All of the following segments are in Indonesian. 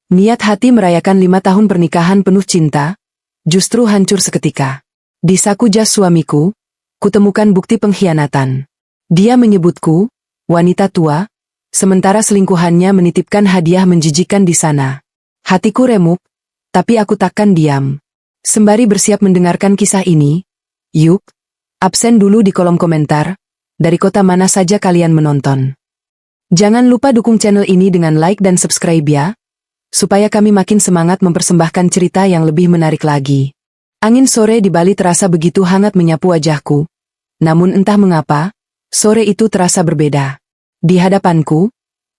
Niat hati merayakan 5 tahun pernikahan penuh cinta, justru hancur seketika. Di saku jas suamiku, kutemukan bukti pengkhianatan. Dia menyebutku, wanita tua, sementara selingkuhannya menitipkan hadiah menjijikan di sana. Hatiku remuk, tapi aku takkan diam. Sembari bersiap mendengarkan kisah ini, yuk, absen dulu di kolom komentar, dari kota mana saja kalian menonton. Jangan lupa dukung channel ini dengan like dan subscribe ya, supaya kami makin semangat mempersembahkan cerita yang lebih menarik lagi. Angin sore di Bali terasa begitu hangat menyapu wajahku, namun entah mengapa, sore itu terasa berbeda. Di hadapanku,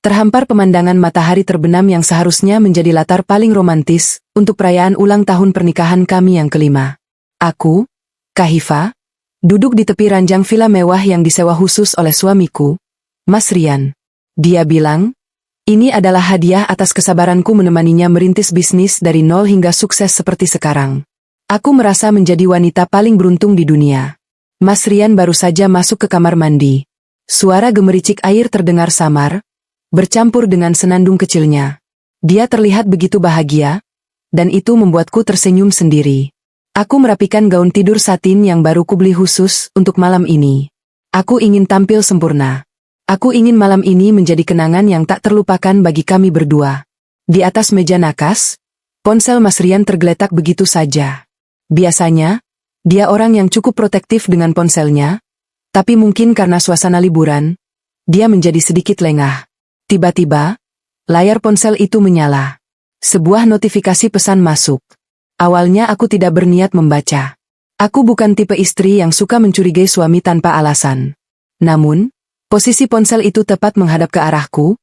terhampar pemandangan matahari terbenam yang seharusnya menjadi latar paling romantis untuk perayaan ulang tahun pernikahan kami yang kelima. Aku, Kahifa, duduk di tepi ranjang villa mewah yang disewa khusus oleh suamiku, Mas Rian. Dia bilang, ini adalah hadiah atas kesabaranku menemaninya merintis bisnis dari nol hingga sukses seperti sekarang. Aku merasa menjadi wanita paling beruntung di dunia. Mas Rian baru saja masuk ke kamar mandi. Suara gemericik air terdengar samar, bercampur dengan senandung kecilnya. Dia terlihat begitu bahagia, dan itu membuatku tersenyum sendiri. Aku merapikan gaun tidur satin yang baru kubeli khusus untuk malam ini. Aku ingin tampil sempurna. Aku ingin malam ini menjadi kenangan yang tak terlupakan bagi kami berdua. Di atas meja nakas, ponsel Mas Rian tergeletak begitu saja. Biasanya, dia orang yang cukup protektif dengan ponselnya, tapi mungkin karena suasana liburan, dia menjadi sedikit lengah. Tiba-tiba, layar ponsel itu menyala. Sebuah notifikasi pesan masuk. Awalnya aku tidak berniat membaca. Aku bukan tipe istri yang suka mencurigai suami tanpa alasan. Namun, posisi ponsel itu tepat menghadap ke arahku,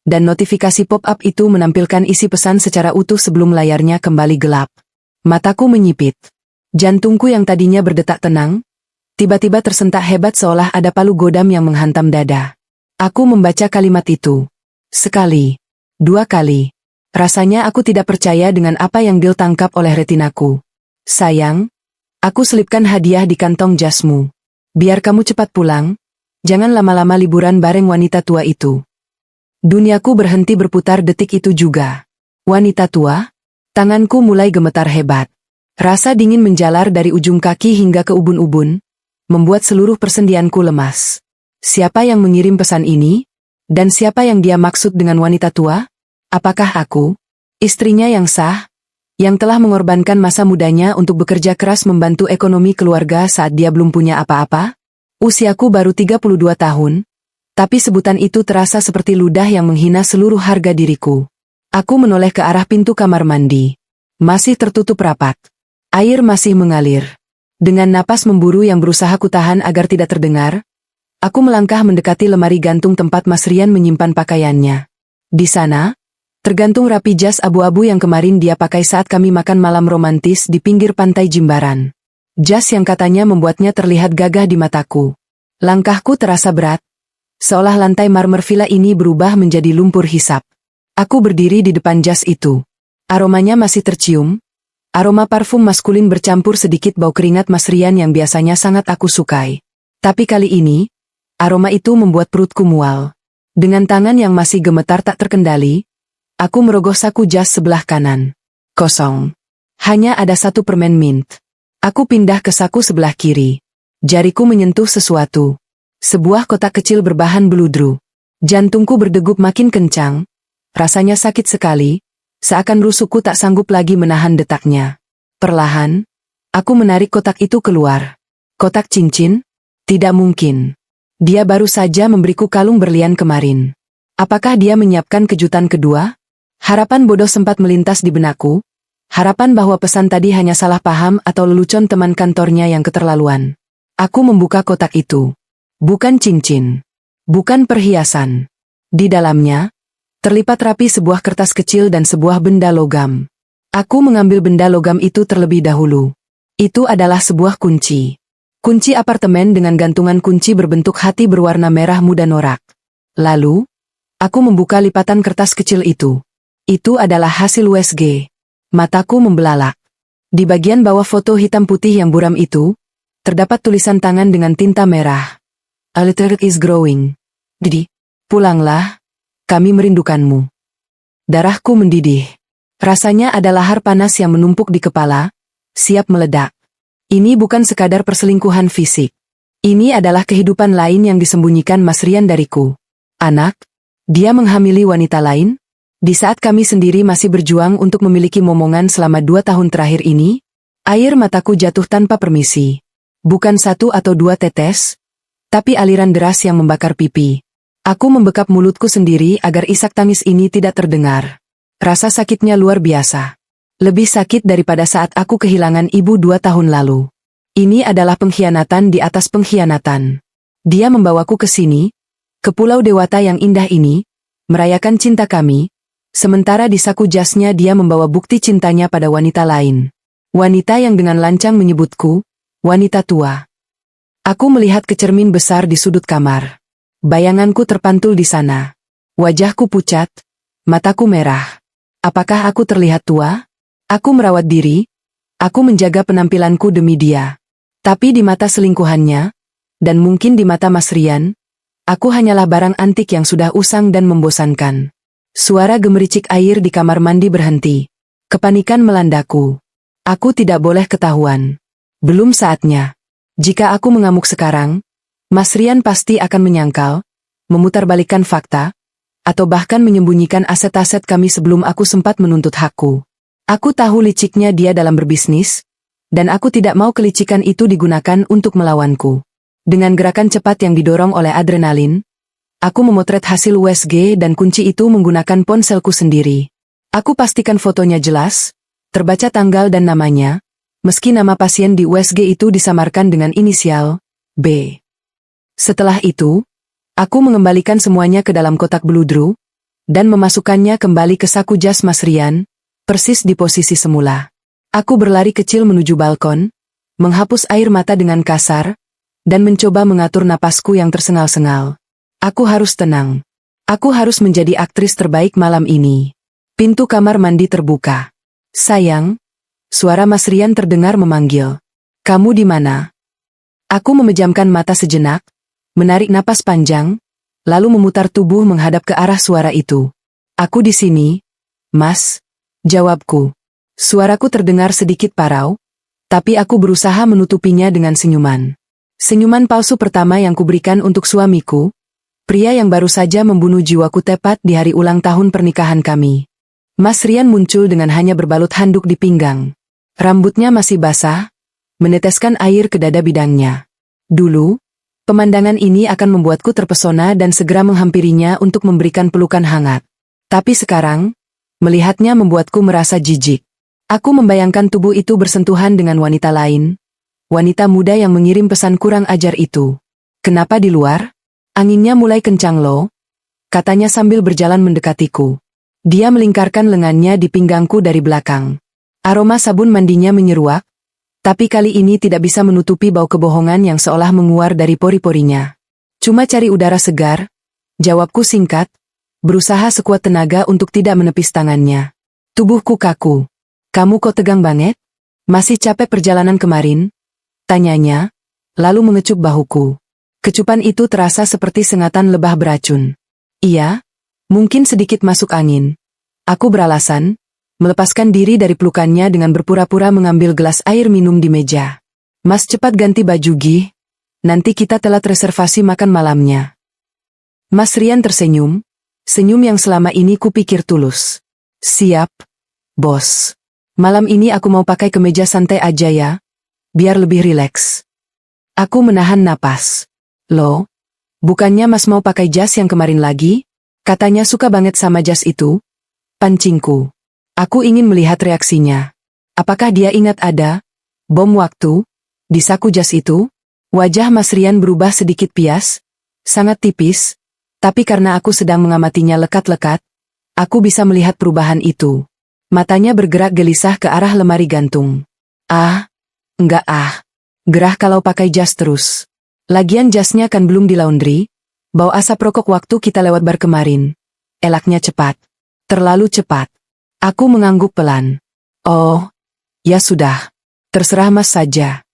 dan notifikasi pop-up itu menampilkan isi pesan secara utuh sebelum layarnya kembali gelap. Mataku menyipit. Jantungku yang tadinya berdetak tenang, tiba-tiba tersentak hebat seolah ada palu godam yang menghantam dada. Aku membaca kalimat itu. Sekali. 2 kali. Rasanya aku tidak percaya dengan apa yang ditangkap oleh retinaku. Sayang, aku selipkan hadiah di kantong jasmu. Biar kamu cepat pulang, jangan lama-lama liburan bareng wanita tua itu. Duniaku berhenti berputar detik itu juga. Wanita tua? Tanganku mulai gemetar hebat. Rasa dingin menjalar dari ujung kaki hingga ke ubun-ubun, membuat seluruh persendianku lemas. Siapa yang mengirim pesan ini? Dan siapa yang dia maksud dengan wanita tua? Apakah aku, istrinya yang sah, yang telah mengorbankan masa mudanya untuk bekerja keras membantu ekonomi keluarga saat dia belum punya apa-apa? Usiaku baru 32 tahun, tapi sebutan itu terasa seperti ludah yang menghina seluruh harga diriku. Aku menoleh ke arah pintu kamar mandi. Masih tertutup rapat. Air masih mengalir. Dengan napas memburu yang berusaha kutahan agar tidak terdengar, aku melangkah mendekati lemari gantung tempat Mas Rian menyimpan pakaiannya. Di sana, tergantung rapi jas abu-abu yang kemarin dia pakai saat kami makan malam romantis di pinggir pantai Jimbaran. Jas yang katanya membuatnya terlihat gagah di mataku. Langkahku terasa berat, seolah lantai marmer villa ini berubah menjadi lumpur hisap. Aku berdiri di depan jas itu. Aromanya masih tercium, aroma parfum maskulin bercampur sedikit bau keringat Mas Rian yang biasanya sangat aku sukai. Tapi kali ini, aroma itu membuat perutku mual. Dengan tangan yang masih gemetar tak terkendali, aku merogoh saku jas sebelah kanan. Kosong. Hanya ada 1 permen mint. Aku pindah ke saku sebelah kiri. Jariku menyentuh sesuatu. Sebuah kotak kecil berbahan beludru. Jantungku berdegup makin kencang. Rasanya sakit sekali, seakan rusukku tak sanggup lagi menahan detaknya. Perlahan, aku menarik kotak itu keluar. Kotak cincin? Tidak mungkin. Dia baru saja memberiku kalung berlian kemarin. Apakah dia menyiapkan kejutan kedua? Harapan bodoh sempat melintas di benakku, harapan bahwa pesan tadi hanya salah paham atau lelucon teman kantornya yang keterlaluan. Aku membuka kotak itu. Bukan cincin. Bukan perhiasan. Di dalamnya, terlipat rapi sebuah kertas kecil dan sebuah benda logam. Aku mengambil benda logam itu terlebih dahulu. Itu adalah sebuah kunci. Kunci apartemen dengan gantungan kunci berbentuk hati berwarna merah muda norak. Lalu, aku membuka lipatan kertas kecil itu. Itu adalah hasil USG. Mataku membelalak. Di bagian bawah foto hitam putih yang buram itu, terdapat tulisan tangan dengan tinta merah. A letter is growing. Didi, pulanglah, kami merindukanmu. Darahku mendidih. Rasanya ada lahar panas yang menumpuk di kepala, siap meledak. Ini bukan sekadar perselingkuhan fisik. Ini adalah kehidupan lain yang disembunyikan Mas Rian dariku. Anak, dia menghamili wanita lain? Di saat kami sendiri masih berjuang untuk memiliki momongan selama 2 tahun terakhir ini, air mataku jatuh tanpa permisi. Bukan 1 atau 2 tetes, tapi aliran deras yang membakar pipi. Aku membekap mulutku sendiri agar isak tangis ini tidak terdengar. Rasa sakitnya luar biasa. Lebih sakit daripada saat aku kehilangan ibu 2 tahun lalu. Ini adalah pengkhianatan di atas pengkhianatan. Dia membawaku ke sini, ke pulau dewata yang indah ini, merayakan cinta kami, sementara di saku jasnya dia membawa bukti cintanya pada wanita lain. Wanita yang dengan lancang menyebutku, wanita tua. Aku melihat ke cermin besar di sudut kamar. Bayanganku terpantul di sana. Wajahku pucat, mataku merah. Apakah aku terlihat tua? Aku merawat diri, aku menjaga penampilanku demi dia. Tapi di mata selingkuhannya, dan mungkin di mata Mas Rian, aku hanyalah barang antik yang sudah usang dan membosankan. Suara gemericik air di kamar mandi berhenti. Kepanikan melandaku. Aku tidak boleh ketahuan. Belum saatnya. Jika aku mengamuk sekarang, Mas Rian pasti akan menyangkal, memutarbalikkan fakta, atau bahkan menyembunyikan aset-aset kami sebelum aku sempat menuntut hakku. Aku tahu liciknya dia dalam berbisnis, dan aku tidak mau kelicikan itu digunakan untuk melawanku. Dengan gerakan cepat yang didorong oleh adrenalin, aku memotret hasil USG dan kunci itu menggunakan ponselku sendiri. Aku pastikan fotonya jelas, terbaca tanggal dan namanya, meski nama pasien di USG itu disamarkan dengan inisial B. Setelah itu, aku mengembalikan semuanya ke dalam kotak beludru, dan memasukkannya kembali ke saku jas Mas Rian, persis di posisi semula. Aku berlari kecil menuju balkon, menghapus air mata dengan kasar, dan mencoba mengatur napasku yang tersengal-sengal. Aku harus tenang. Aku harus menjadi aktris terbaik malam ini. Pintu kamar mandi terbuka. Sayang, suara Mas Rian terdengar memanggil. Kamu di mana? Aku memejamkan mata sejenak, menarik napas panjang, lalu memutar tubuh menghadap ke arah suara itu. Aku di sini, Mas, jawabku. Suaraku terdengar sedikit parau, tapi aku berusaha menutupinya dengan senyuman. Senyuman palsu pertama yang kuberikan untuk suamiku, pria yang baru saja membunuh jiwaku tepat di hari ulang tahun pernikahan kami. Mas Rian muncul dengan hanya berbalut handuk di pinggang. Rambutnya masih basah, meneteskan air ke dada bidangnya. Dulu, pemandangan ini akan membuatku terpesona dan segera menghampirinya untuk memberikan pelukan hangat. Tapi sekarang, melihatnya membuatku merasa jijik. Aku membayangkan tubuh itu bersentuhan dengan wanita lain, wanita muda yang mengirim pesan kurang ajar itu. Kenapa di luar? Anginnya mulai kencang loh, katanya sambil berjalan mendekatiku. Dia melingkarkan lengannya di pinggangku dari belakang. Aroma sabun mandinya menyeruak, tapi kali ini tidak bisa menutupi bau kebohongan yang seolah menguar dari pori-porinya. Cuma cari udara segar, jawabku singkat, berusaha sekuat tenaga untuk tidak menepis tangannya. Tubuhku kaku. Kamu kok tegang banget? Masih capek perjalanan kemarin? Tanyanya, lalu mengecup bahuku. Kecupan itu terasa seperti sengatan lebah beracun. Iya, mungkin sedikit masuk angin. Aku beralasan, melepaskan diri dari pelukannya dengan berpura-pura mengambil gelas air minum di meja. Mas cepat ganti baju Gih, nanti kita telat reservasi makan malamnya. Mas Rian tersenyum, senyum yang selama ini kupikir tulus. Siap, bos. Malam ini aku mau pakai kemeja santai aja ya, biar lebih rileks. Aku menahan napas. Loh, bukannya Mas mau pakai jas yang kemarin lagi? Katanya suka banget sama jas itu. Pancingku. Aku ingin melihat reaksinya. Apakah dia ingat ada bom waktu di saku jas itu? Wajah Mas Rian berubah sedikit pias, sangat tipis, tapi karena aku sedang mengamatinya lekat-lekat, aku bisa melihat perubahan itu. Matanya bergerak gelisah ke arah lemari gantung. Enggak gerah kalau pakai jas terus. Lagian jasnya kan belum di laundry, bau asap rokok waktu kita lewat bar kemarin. Elaknya cepat. Terlalu cepat. Aku mengangguk pelan. Oh, ya sudah. Terserah Mas saja.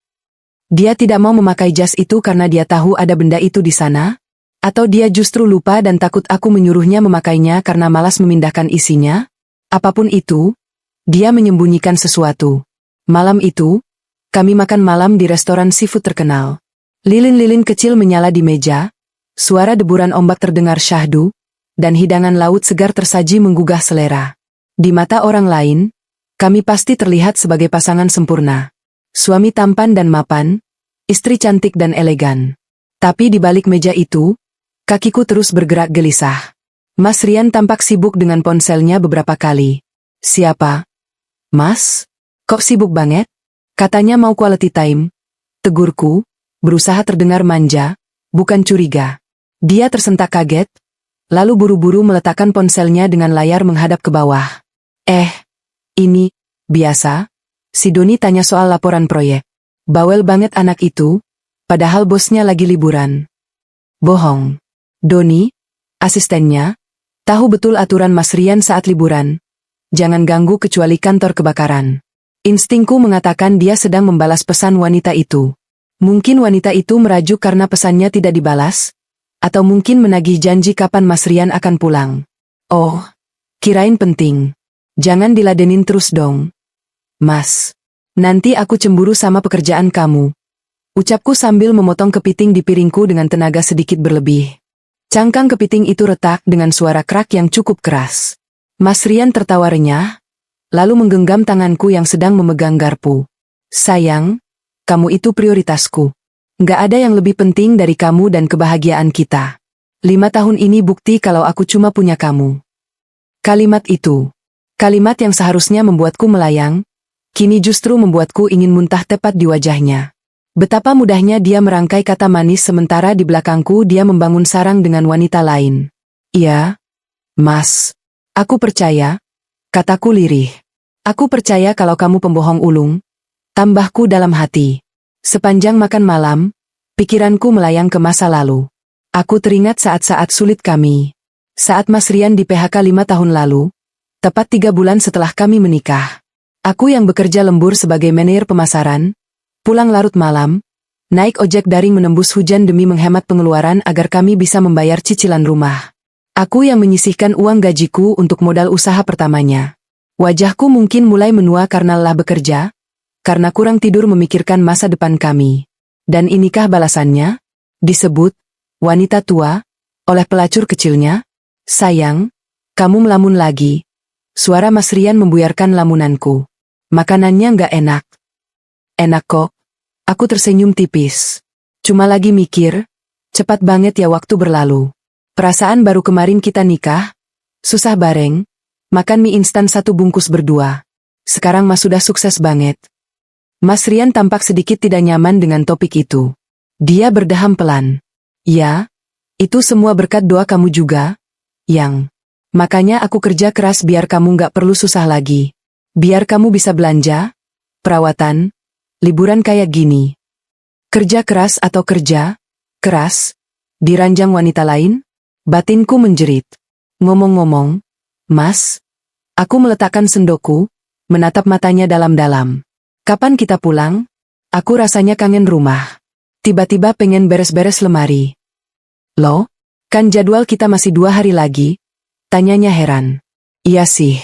Dia tidak mau memakai jas itu karena dia tahu ada benda itu di sana? Atau dia justru lupa dan takut aku menyuruhnya memakainya karena malas memindahkan isinya? Apapun itu, Dia menyembunyikan sesuatu. Malam itu, kami makan malam di restoran seafood terkenal. Lilin-lilin kecil menyala di meja, suara deburan ombak terdengar syahdu, dan hidangan laut segar tersaji menggugah selera. Di mata orang lain, kami pasti terlihat sebagai pasangan sempurna. Suami tampan dan mapan, istri cantik dan elegan. Tapi di balik meja itu, kakiku terus bergerak gelisah. Mas Rian tampak sibuk dengan ponselnya beberapa kali. Siapa? Mas? Kok sibuk banget? Katanya mau quality time. Tegurku, berusaha terdengar manja, bukan curiga. Dia tersentak kaget, lalu buru-buru meletakkan ponselnya dengan layar menghadap ke bawah. Ini, biasa? Si Doni tanya soal laporan proyek. Bawel banget anak itu, padahal bosnya lagi liburan. Bohong. Doni, asistennya, tahu betul aturan Mas Rian saat liburan. Jangan ganggu kecuali kantor kebakaran. Instingku mengatakan dia sedang membalas pesan wanita itu. Mungkin wanita itu merajuk karena pesannya tidak dibalas, atau mungkin menagih janji kapan Mas Rian akan pulang. Oh, kirain penting. Jangan diladenin terus dong. Mas, nanti aku cemburu sama pekerjaan kamu. Ucapku sambil memotong kepiting di piringku dengan tenaga sedikit berlebih. Cangkang kepiting itu retak dengan suara krak yang cukup keras. Mas Rian tertawa renyah, lalu menggenggam tanganku yang sedang memegang garpu. Sayang, kamu itu prioritasku. Nggak ada yang lebih penting dari kamu dan kebahagiaan kita. 5 tahun ini bukti kalau aku cuma punya kamu. Kalimat itu, kalimat yang seharusnya membuatku melayang, kini justru membuatku ingin muntah tepat di wajahnya. Betapa mudahnya dia merangkai kata manis sementara di belakangku dia membangun sarang dengan wanita lain. Iya, Mas. Aku percaya, kataku lirih. Aku percaya kalau kamu pembohong ulung, tambahku dalam hati. Sepanjang makan malam, pikiranku melayang ke masa lalu. Aku teringat saat-saat sulit kami. Saat Mas Rian di PHK 5 tahun lalu, tepat 3 bulan setelah kami menikah. Aku yang bekerja lembur sebagai manajer pemasaran, pulang larut malam, naik ojek daring menembus hujan demi menghemat pengeluaran agar kami bisa membayar cicilan rumah. Aku yang menyisihkan uang gajiku untuk modal usaha pertamanya. Wajahku mungkin mulai menua karena lelah bekerja, karena kurang tidur memikirkan masa depan kami. Dan inikah balasannya? Disebut wanita tua oleh pelacur kecilnya. Sayang, kamu melamun lagi. Suara Mas Rian membuyarkan lamunanku. Makanannya nggak enak. Enak kok. Aku tersenyum tipis. Cuma lagi mikir, cepat banget ya waktu berlalu. Perasaan baru kemarin kita nikah, susah bareng, makan mie instan 1 bungkus berdua. Sekarang Mas sudah sukses banget. Mas Rian tampak sedikit tidak nyaman dengan topik itu. Dia berdeham pelan. Ya, itu semua berkat doa kamu juga, Yang. Makanya aku kerja keras biar kamu nggak perlu susah lagi. Biar kamu bisa belanja, perawatan, liburan kayak gini. Kerja keras atau kerja keras, diranjang wanita lain? Batinku menjerit. Ngomong-ngomong, Mas, aku meletakkan sendokku, menatap matanya dalam-dalam. Kapan kita pulang? Aku rasanya kangen rumah. Tiba-tiba pengen beres-beres lemari. Loh, kan jadwal kita masih 2 hari lagi? Tanyanya heran. Iya sih.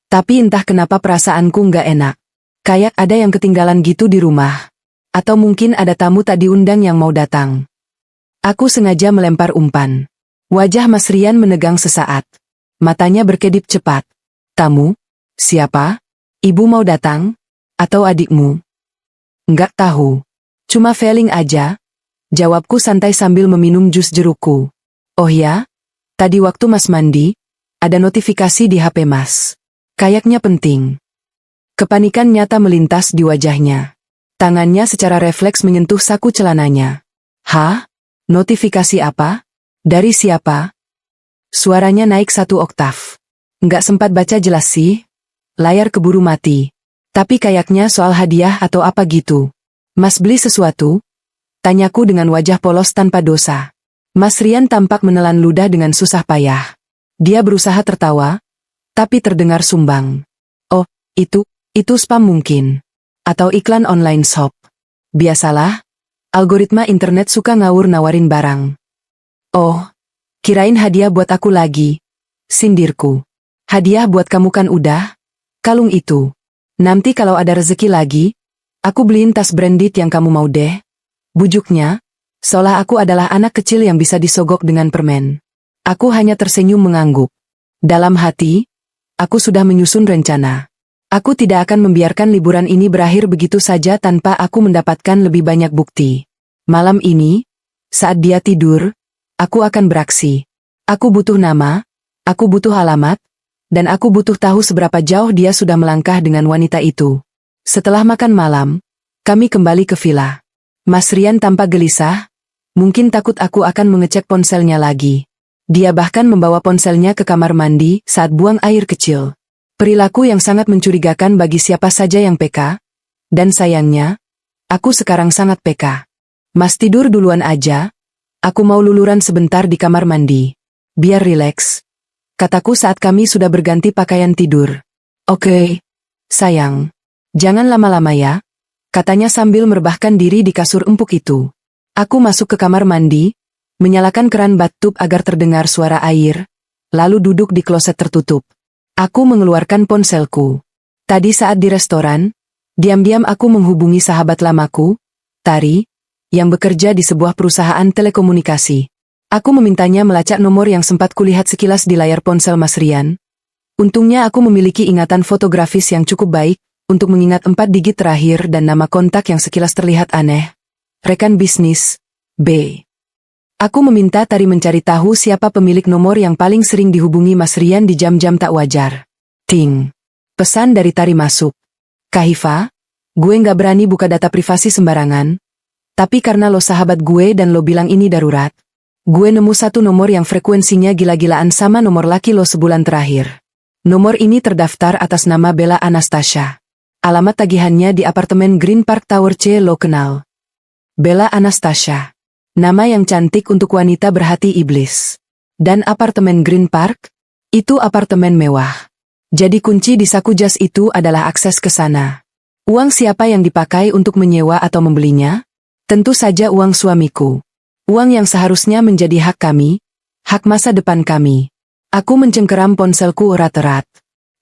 Tapi entah kenapa perasaanku nggak enak. Kayak ada yang ketinggalan gitu di rumah. Atau mungkin ada tamu tak diundang yang mau datang. Aku sengaja melempar umpan. Wajah Mas Rian menegang sesaat. Matanya berkedip cepat. Tamu? Siapa? Ibu mau datang? Atau adikmu? Nggak tahu. Cuma feeling aja. Jawabku santai sambil meminum jus jerukku. Oh ya? Tadi waktu Mas mandi, ada notifikasi di HP Mas. Kayaknya penting. Kepanikan nyata melintas di wajahnya. Tangannya secara refleks menyentuh saku celananya. Hah? Notifikasi apa? Dari siapa? Suaranya naik 1 oktav. Nggak sempat baca jelas sih. Layar keburu mati. Tapi kayaknya soal hadiah atau apa gitu. Mas beli sesuatu? Tanyaku dengan wajah polos tanpa dosa. Mas Rian tampak menelan ludah dengan susah payah. Dia berusaha tertawa, tapi terdengar sumbang. Oh, itu spam mungkin. Atau iklan online shop. Biasalah, algoritma internet suka ngawur-nawarin barang. Oh, kirain hadiah buat aku lagi. Sindirku. Hadiah buat kamu kan udah? Kalung itu. Nanti kalau ada rezeki lagi, aku beliin tas branded yang kamu mau deh. Bujuknya, seolah aku adalah anak kecil yang bisa disogok dengan permen. Aku hanya tersenyum mengangguk. Dalam hati, aku sudah menyusun rencana. Aku tidak akan membiarkan liburan ini berakhir begitu saja tanpa aku mendapatkan lebih banyak bukti. Malam ini, saat dia tidur, aku akan beraksi. Aku butuh nama, aku butuh alamat, dan aku butuh tahu seberapa jauh dia sudah melangkah dengan wanita itu. Setelah makan malam, kami kembali ke villa. Mas Rian tampak gelisah, mungkin takut aku akan mengecek ponselnya lagi. Dia bahkan membawa ponselnya ke kamar mandi saat buang air kecil. Perilaku yang sangat mencurigakan bagi siapa saja yang peka, dan sayangnya, aku sekarang sangat peka. Mas tidur duluan aja, aku mau luluran sebentar di kamar mandi. Biar rileks, kataku saat kami sudah berganti pakaian tidur. Oke, sayang. Jangan lama-lama ya, katanya sambil merebahkan diri di kasur empuk itu. Aku masuk ke kamar mandi, menyalakan keran bathtub agar terdengar suara air, lalu duduk di kloset tertutup. Aku mengeluarkan ponselku. Tadi saat di restoran, diam-diam aku menghubungi sahabat lamaku, Tari, yang bekerja di sebuah perusahaan telekomunikasi. Aku memintanya melacak nomor yang sempat kulihat sekilas di layar ponsel Mas Rian. Untungnya aku memiliki ingatan fotografis yang cukup baik untuk mengingat 4 digit terakhir dan nama kontak yang sekilas terlihat aneh. Rekan bisnis, B. Aku meminta Tari mencari tahu siapa pemilik nomor yang paling sering dihubungi Mas Rian di jam-jam tak wajar. Ting. Pesan dari Tari masuk. Kahifa, gue nggak berani buka data privasi sembarangan. Tapi karena lo sahabat gue dan lo bilang ini darurat, gue nemu satu nomor yang frekuensinya gila-gilaan sama nomor laki lo sebulan terakhir. Nomor ini terdaftar atas nama Bella Anastasia. Alamat tagihannya di apartemen Green Park Tower C. Lo kenal. Bella Anastasia. Nama yang cantik untuk wanita berhati iblis. Dan apartemen Green Park? Itu apartemen mewah. Jadi kunci di saku jas itu adalah akses ke sana. Uang siapa yang dipakai untuk menyewa atau membelinya? Tentu saja uang suamiku. Uang yang seharusnya menjadi hak kami, hak masa depan kami. Aku mencengkeram ponselku erat-erat.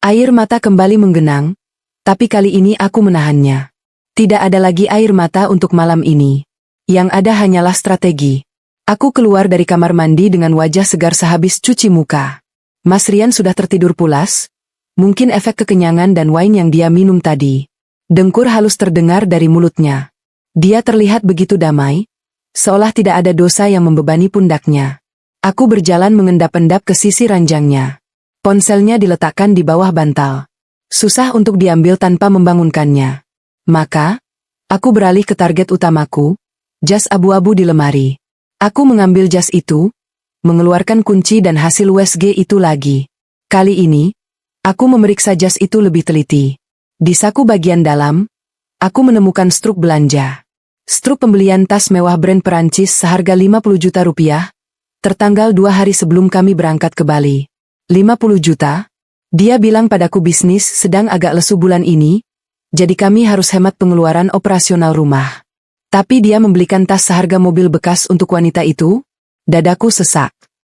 Air mata kembali menggenang, tapi kali ini aku menahannya. Tidak ada lagi air mata untuk malam ini. Yang ada hanyalah strategi. Aku keluar dari kamar mandi dengan wajah segar sehabis cuci muka. Mas Rian sudah tertidur pulas, mungkin efek kekenyangan dan wine yang dia minum tadi. Dengkur halus terdengar dari mulutnya. Dia terlihat begitu damai, seolah tidak ada dosa yang membebani pundaknya. Aku berjalan mengendap-endap ke sisi ranjangnya. Ponselnya diletakkan di bawah bantal. Susah untuk diambil tanpa membangunkannya. Maka, aku beralih ke target utamaku, jas abu-abu di lemari. Aku mengambil jas itu, mengeluarkan kunci dan hasil USG itu lagi. Kali ini, aku memeriksa jas itu lebih teliti. Di saku bagian dalam, aku menemukan struk belanja. Struk pembelian tas mewah brand Perancis seharga 50 juta rupiah, tertanggal 2 hari sebelum kami berangkat ke Bali. 50 juta? Dia bilang padaku bisnis sedang agak lesu bulan ini, jadi kami harus hemat pengeluaran operasional rumah. Tapi dia membelikan tas seharga mobil bekas untuk wanita itu? Dadaku sesak.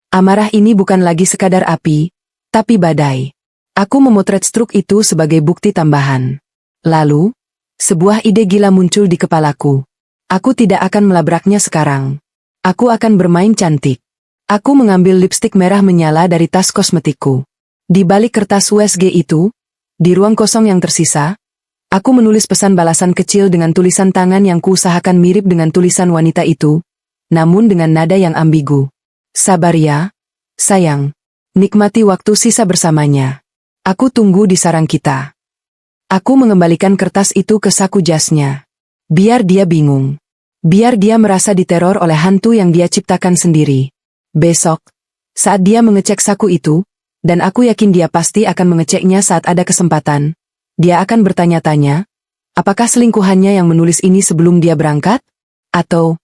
Amarah ini bukan lagi sekadar api, tapi badai. Aku memotret struk itu sebagai bukti tambahan. Lalu, sebuah ide gila muncul di kepalaku. Aku tidak akan melabraknya sekarang. Aku akan bermain cantik. Aku mengambil lipstik merah menyala dari tas kosmetikku. Di balik kertas USG itu, di ruang kosong yang tersisa, aku menulis pesan balasan kecil dengan tulisan tangan yang kuusahakan mirip dengan tulisan wanita itu, namun dengan nada yang ambigu. Sabar ya, sayang. Nikmati waktu sisa bersamanya. Aku tunggu di sarang kita. Aku mengembalikan kertas itu ke saku jasnya. Biar dia bingung. Biar dia merasa diteror oleh hantu yang dia ciptakan sendiri. Besok, saat dia mengecek saku itu, dan aku yakin dia pasti akan mengeceknya saat ada kesempatan, dia akan bertanya-tanya, apakah selingkuhannya yang menulis ini sebelum dia berangkat? Atau,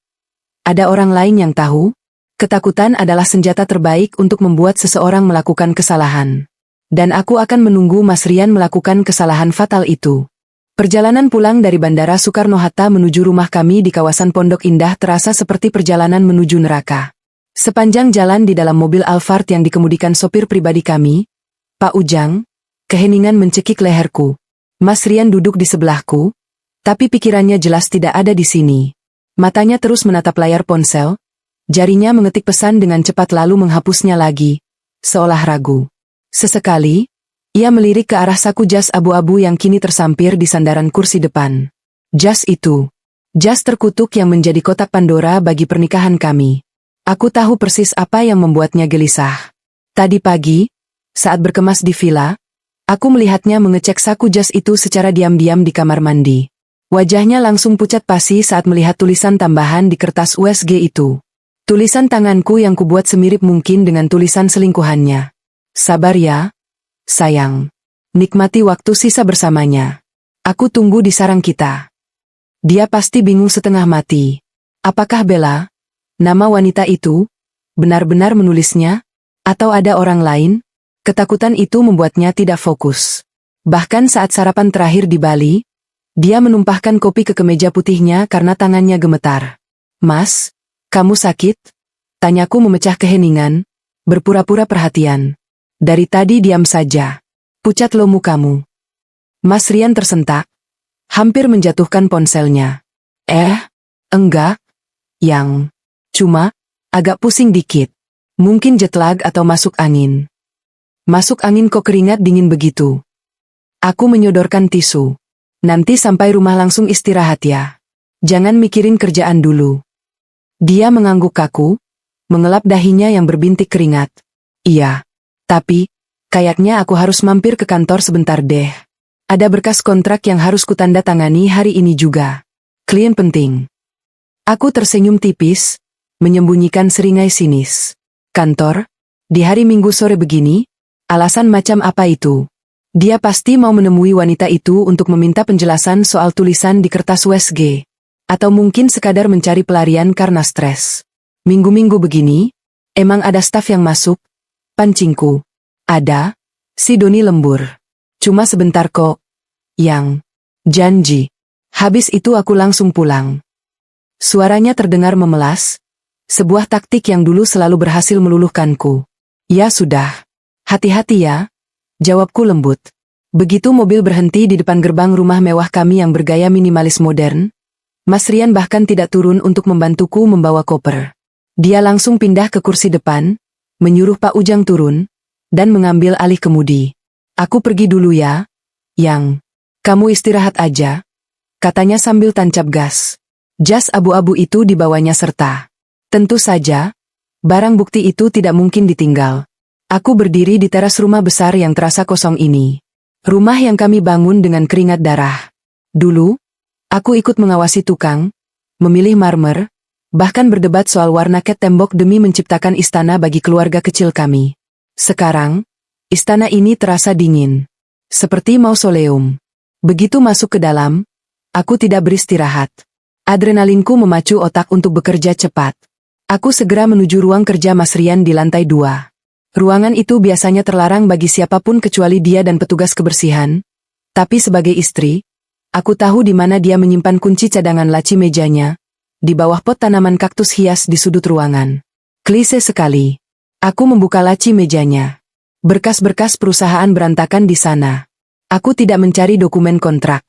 ada orang lain yang tahu? Ketakutan adalah senjata terbaik untuk membuat seseorang melakukan kesalahan. Dan aku akan menunggu Mas Rian melakukan kesalahan fatal itu. Perjalanan pulang dari Bandara Soekarno-Hatta menuju rumah kami di kawasan Pondok Indah terasa seperti perjalanan menuju neraka. Sepanjang jalan di dalam mobil Alphard yang dikemudikan sopir pribadi kami, Pak Ujang, Keheningan mencekik leherku. Mas Rian duduk di sebelahku, tapi pikirannya jelas tidak ada di sini. Matanya terus menatap layar ponsel, jarinya mengetik pesan dengan cepat lalu menghapusnya lagi, seolah ragu. Sesekali, ia melirik ke arah saku jas abu-abu yang kini tersampir di sandaran kursi depan. Jas itu. Jas terkutuk yang menjadi kotak Pandora bagi pernikahan kami. Aku tahu persis apa yang membuatnya gelisah. Tadi pagi, saat berkemas di villa, aku melihatnya mengecek saku jas itu secara diam-diam di kamar mandi. Wajahnya langsung pucat pasi saat melihat tulisan tambahan di kertas USG itu. Tulisan tanganku yang kubuat semirip mungkin dengan tulisan selingkuhannya. Sabar ya, sayang. Nikmati waktu sisa bersamanya. Aku tunggu di sarang kita. Dia pasti bingung setengah mati. Apakah Bella, nama wanita itu, benar-benar menulisnya? Atau ada orang lain? Ketakutan itu membuatnya tidak fokus. Bahkan saat sarapan terakhir di Bali, dia menumpahkan kopi ke kemeja putihnya karena tangannya gemetar. Mas, kamu sakit? Tanyaku memecah keheningan, berpura-pura perhatian. Dari tadi diam saja. Pucat lo mukamu. Mas Rian tersentak, hampir menjatuhkan ponselnya. Enggak. Cuma, agak pusing dikit. Mungkin jet lag atau masuk angin. Masuk angin kok keringat dingin begitu? Aku menyodorkan tisu. Nanti sampai rumah langsung istirahat ya. Jangan mikirin kerjaan dulu. Dia mengangguk kaku, mengelap dahinya yang berbintik keringat. Iya. Tapi, kayaknya aku harus mampir ke kantor sebentar deh. Ada berkas kontrak yang harus kutanda tangani hari ini juga. Klien penting. Aku tersenyum tipis, menyembunyikan seringai sinis. Kantor? Di hari Minggu sore begini? Alasan macam apa itu? Dia pasti mau menemui wanita itu untuk meminta penjelasan soal tulisan di kertas USG. Atau mungkin sekadar mencari pelarian karena stres. Minggu-minggu begini, emang ada staf yang masuk? Pancingku. Ada, si Doni lembur. Cuma sebentar kok. Janji. Habis itu aku langsung pulang. Suaranya terdengar memelas, sebuah taktik yang dulu selalu berhasil meluluhkanku. Ya sudah. Hati-hati ya, jawabku lembut. Begitu mobil berhenti di depan gerbang rumah mewah kami yang bergaya minimalis modern, Mas Rian bahkan tidak turun untuk membantuku membawa koper. Dia langsung pindah ke kursi depan, menyuruh Pak Ujang turun, dan mengambil alih kemudi. Aku pergi dulu ya, Kamu istirahat aja, katanya sambil tancap gas. Jas abu-abu itu dibawanya serta. Tentu saja, barang bukti itu tidak mungkin ditinggal. Aku berdiri di teras rumah besar yang terasa kosong ini. Rumah yang kami bangun dengan keringat darah. Dulu, aku ikut mengawasi tukang, memilih marmer, bahkan berdebat soal warna cat tembok demi menciptakan istana bagi keluarga kecil kami. Sekarang, istana ini terasa dingin. Seperti mausoleum. Begitu masuk ke dalam, aku tidak beristirahat. Adrenalinku memacu otak untuk bekerja cepat. Aku segera menuju ruang kerja Mas Rian di lantai 2. Ruangan itu biasanya terlarang bagi siapapun kecuali dia dan petugas kebersihan. Tapi sebagai istri, aku tahu di mana dia menyimpan kunci cadangan laci mejanya, di bawah pot tanaman kaktus hias di sudut ruangan. Klise sekali. Aku membuka laci mejanya. Berkas-berkas perusahaan berantakan di sana. Aku tidak mencari dokumen kontrak.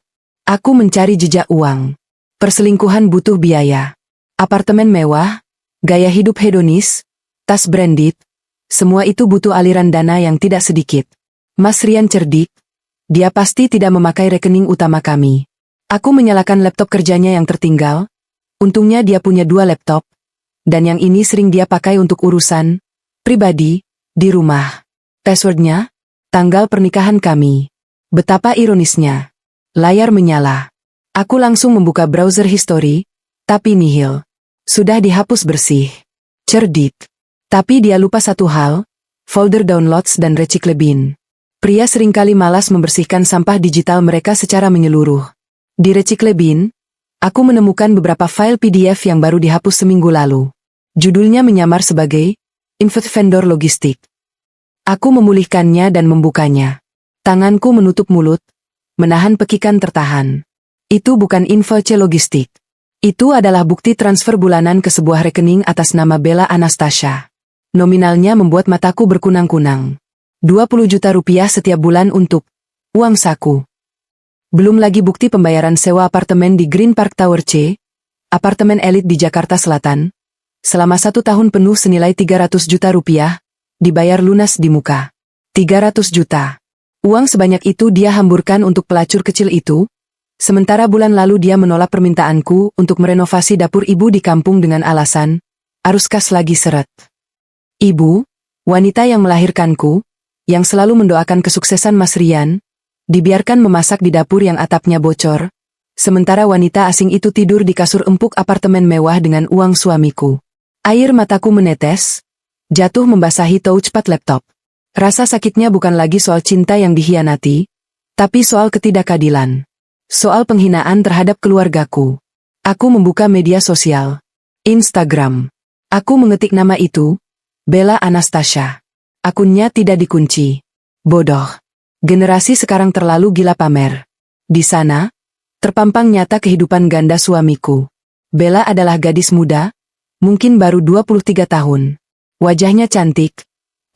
Aku mencari jejak uang. Perselingkuhan butuh biaya. Apartemen mewah, gaya hidup hedonis, tas branded, semua itu butuh aliran dana yang tidak sedikit. Mas Rian cerdik, dia pasti tidak memakai rekening utama kami. Aku menyalakan laptop kerjanya yang tertinggal, untungnya dia punya 2 laptop, dan yang ini sering dia pakai untuk urusan pribadi, di rumah. Passwordnya, tanggal pernikahan kami. Betapa ironisnya. Layar menyala. Aku langsung membuka browser history, tapi nihil. Sudah dihapus bersih. Cerdik. Tapi dia lupa satu hal, folder downloads dan recycle bin. Pria seringkali malas membersihkan sampah digital mereka secara menyeluruh. Di recycle bin, aku menemukan beberapa file PDF yang baru dihapus seminggu lalu. Judulnya menyamar sebagai Info Vendor Logistik. Aku memulihkannya dan membukanya. Tanganku menutup mulut, menahan pekikan tertahan. Itu bukan info logistik. Itu adalah bukti transfer bulanan ke sebuah rekening atas nama Bella Anastasia. Nominalnya membuat mataku berkunang-kunang. 20 juta rupiah setiap bulan untuk uang saku. Belum lagi bukti pembayaran sewa apartemen di Green Park Tower C, apartemen elit di Jakarta Selatan, selama 1 tahun penuh senilai 300 juta rupiah, dibayar lunas di muka. 300 juta. Uang sebanyak itu dia hamburkan untuk pelacur kecil itu, sementara bulan lalu dia menolak permintaanku untuk merenovasi dapur ibu di kampung dengan alasan, arus kas lagi seret. Ibu, wanita yang melahirkanku, yang selalu mendoakan kesuksesan Mas Rian, dibiarkan memasak di dapur yang atapnya bocor, sementara wanita asing itu tidur di kasur empuk apartemen mewah dengan uang suamiku. Air mataku menetes, jatuh membasahi touchpad laptop. Rasa sakitnya bukan lagi soal cinta yang dihianati, tapi soal ketidakadilan. Soal penghinaan terhadap keluargaku. Aku membuka media sosial. Instagram. Aku mengetik nama itu, Bella Anastasia. Akunnya tidak dikunci. Bodoh. Generasi sekarang terlalu gila pamer. Di sana, terpampang nyata kehidupan ganda suamiku. Bella adalah gadis muda, mungkin baru 23 tahun. Wajahnya cantik,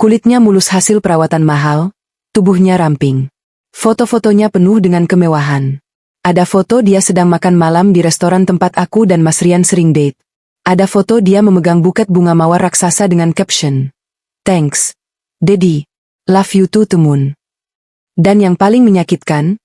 kulitnya mulus hasil perawatan mahal, tubuhnya ramping. Foto-fotonya penuh dengan kemewahan. Ada foto dia sedang makan malam di restoran tempat aku dan Mas Rian sering date. Ada foto dia memegang buket bunga mawar raksasa dengan caption, "Thanks, Daddy, love you to the moon." Dan yang paling menyakitkan,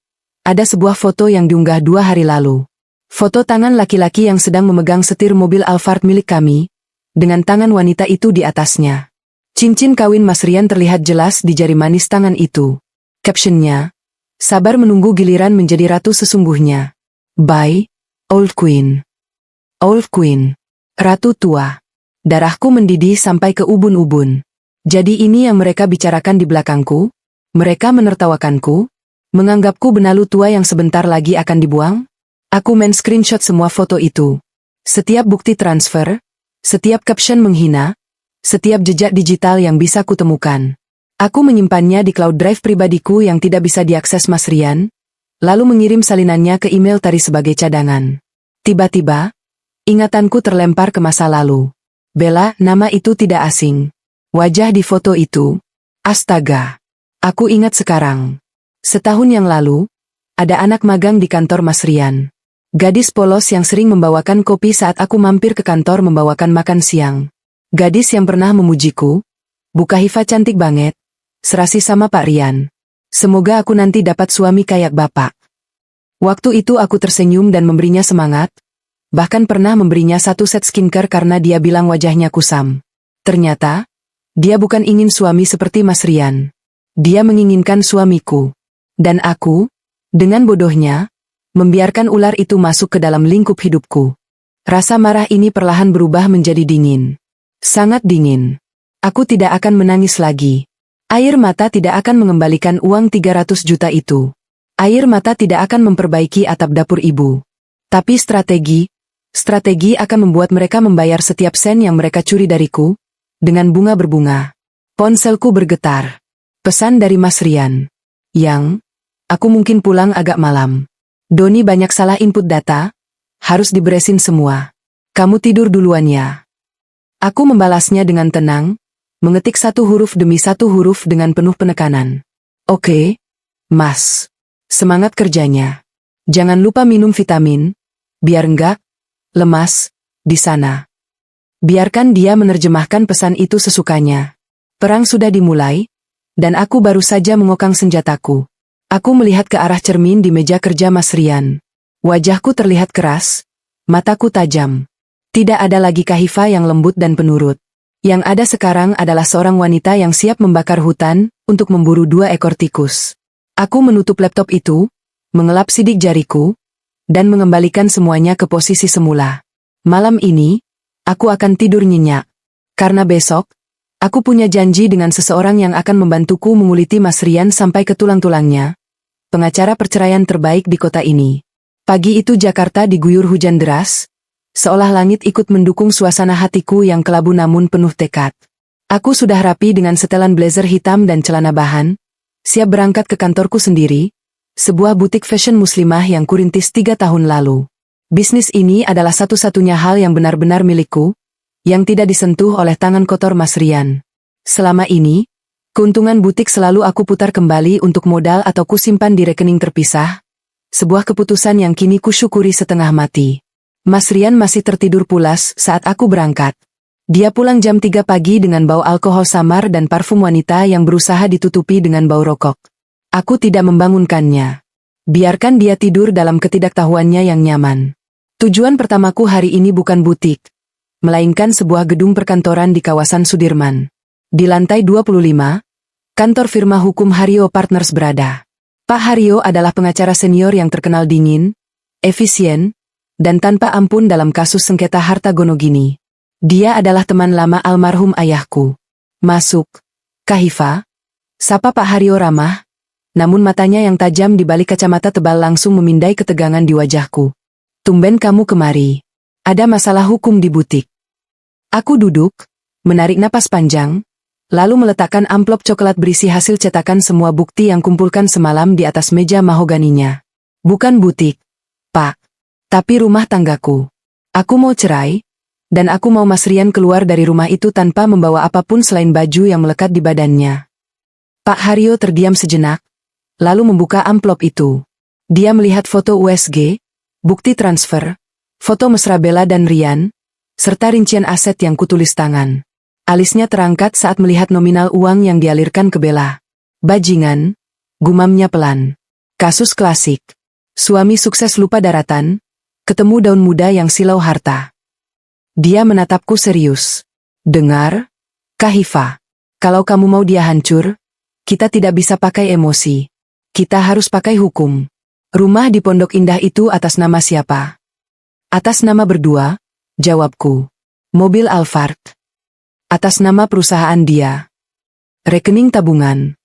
ada sebuah foto yang diunggah 2 hari lalu. Foto tangan laki-laki yang sedang memegang setir mobil Alphard milik kami, dengan tangan wanita itu di atasnya. Cincin kawin Mas Rian terlihat jelas di jari manis tangan itu. Captionnya, "Sabar menunggu giliran menjadi ratu sesungguhnya. Bye, Old Queen." Old Queen. Ratu tua. Darahku mendidih sampai ke ubun-ubun. Jadi ini yang mereka bicarakan di belakangku? Mereka menertawakanku? Menganggapku benalu tua yang sebentar lagi akan dibuang? Aku screenshot semua foto itu. Setiap bukti transfer, setiap caption menghina, setiap jejak digital yang bisa kutemukan. Aku menyimpannya di cloud drive pribadiku yang tidak bisa diakses Mas Rian, lalu mengirim salinannya ke email Tari sebagai cadangan. Tiba-tiba, ingatanku terlempar ke masa lalu. Bella, nama itu tidak asing. Wajah di foto itu, astaga. Aku ingat sekarang. Setahun yang lalu, ada anak magang di kantor Mas Rian. Gadis polos yang sering membawakan kopi saat aku mampir ke kantor membawakan makan siang. Gadis yang pernah memujiku, "Bu Kahifa cantik banget, serasi sama Pak Rian. Semoga aku nanti dapat suami kayak Bapak." Waktu itu aku tersenyum dan memberinya semangat, bahkan pernah memberinya 1 set skincare karena dia bilang wajahnya kusam. Ternyata, dia bukan ingin suami seperti Mas Rian. Dia menginginkan suamiku. Dan aku, dengan bodohnya, membiarkan ular itu masuk ke dalam lingkup hidupku. Rasa marah ini perlahan berubah menjadi dingin. Sangat dingin. Aku tidak akan menangis lagi. Air mata tidak akan mengembalikan uang 300 juta itu. Air mata tidak akan memperbaiki atap dapur ibu. Tapi strategi akan membuat mereka membayar setiap sen yang mereka curi dariku, dengan bunga berbunga. Ponselku bergetar. Pesan dari Mas Rian. Yang, aku mungkin pulang agak malam. Doni banyak salah input data, harus diberesin semua. Kamu tidur duluan ya. Aku membalasnya dengan tenang, mengetik 1 huruf demi 1 huruf dengan penuh penekanan. Oke, Mas. Semangat kerjanya. Jangan lupa minum vitamin, biar enggak lemas di sana. Biarkan dia menerjemahkan pesan itu sesukanya. Perang sudah dimulai, dan aku baru saja mengokang senjataku. Aku melihat ke arah cermin di meja kerja Mas Rian. Wajahku terlihat keras, mataku tajam. Tidak ada lagi Kahifa yang lembut dan penurut. Yang ada sekarang adalah seorang wanita yang siap membakar hutan untuk memburu 2 ekor tikus. Aku menutup laptop itu, mengelap sidik jariku, dan mengembalikan semuanya ke posisi semula. Malam ini, aku akan tidur nyenyak. Karena besok, aku punya janji dengan seseorang yang akan membantuku menguliti Mas Rian sampai ke tulang-tulangnya. Pengacara perceraian terbaik di kota ini. Pagi itu Jakarta diguyur hujan deras, seolah langit ikut mendukung suasana hatiku yang kelabu namun penuh tekad. Aku sudah rapi dengan setelan blazer hitam dan celana bahan, siap berangkat ke kantorku sendiri, sebuah butik fashion muslimah yang kurintis 3 tahun lalu. Bisnis ini adalah satu-satunya hal yang benar-benar milikku, yang tidak disentuh oleh tangan kotor Mas Rian. Selama ini, Keuntungan butik selalu aku putar kembali untuk modal atau kusimpan di rekening terpisah. Sebuah keputusan yang kini kusyukuri setengah mati. Mas Rian masih tertidur pulas saat aku berangkat. Dia pulang jam 3 pagi dengan bau alkohol samar dan parfum wanita yang berusaha ditutupi dengan bau rokok. Aku tidak membangunkannya. Biarkan dia tidur dalam ketidaktahuannya yang nyaman. Tujuan pertamaku hari ini bukan butik, melainkan sebuah gedung perkantoran di kawasan Sudirman. Di lantai 25, kantor firma hukum Hario Partners berada. Pak Hario adalah pengacara senior yang terkenal dingin, efisien, dan tanpa ampun dalam kasus sengketa harta Gonogini. Dia adalah teman lama almarhum ayahku. Masuk, Kahifa. Sapa Pak Hario ramah, namun matanya yang tajam di balik kacamata tebal langsung memindai ketegangan di wajahku. Tumben kamu kemari. Ada masalah hukum di butik. Aku duduk, menarik napas panjang, lalu meletakkan amplop coklat berisi hasil cetakan semua bukti yang kumpulkan semalam di atas meja mahoganinya. Bukan butik, Pak. Tapi rumah tanggaku. Aku mau cerai, dan aku mau Mas Rian keluar dari rumah itu tanpa membawa apapun selain baju yang melekat di badannya. Pak Hario terdiam sejenak, lalu membuka amplop itu. Dia melihat foto USG, bukti transfer, foto mesra Bella dan Rian, serta rincian aset yang kutulis tangan. Alisnya terangkat saat melihat nominal uang yang dialirkan ke Bella. Bajingan, gumamnya pelan. Kasus klasik. Suami sukses lupa daratan, ketemu daun muda yang silau harta. Dia menatapku serius. Dengar, Kahifa. Kalau kamu mau dia hancur, kita tidak bisa pakai emosi. Kita harus pakai hukum. Rumah di Pondok Indah itu atas nama siapa? Atas nama berdua, jawabku. Mobil Alphard. Atas nama perusahaan dia. Rekening tabungan.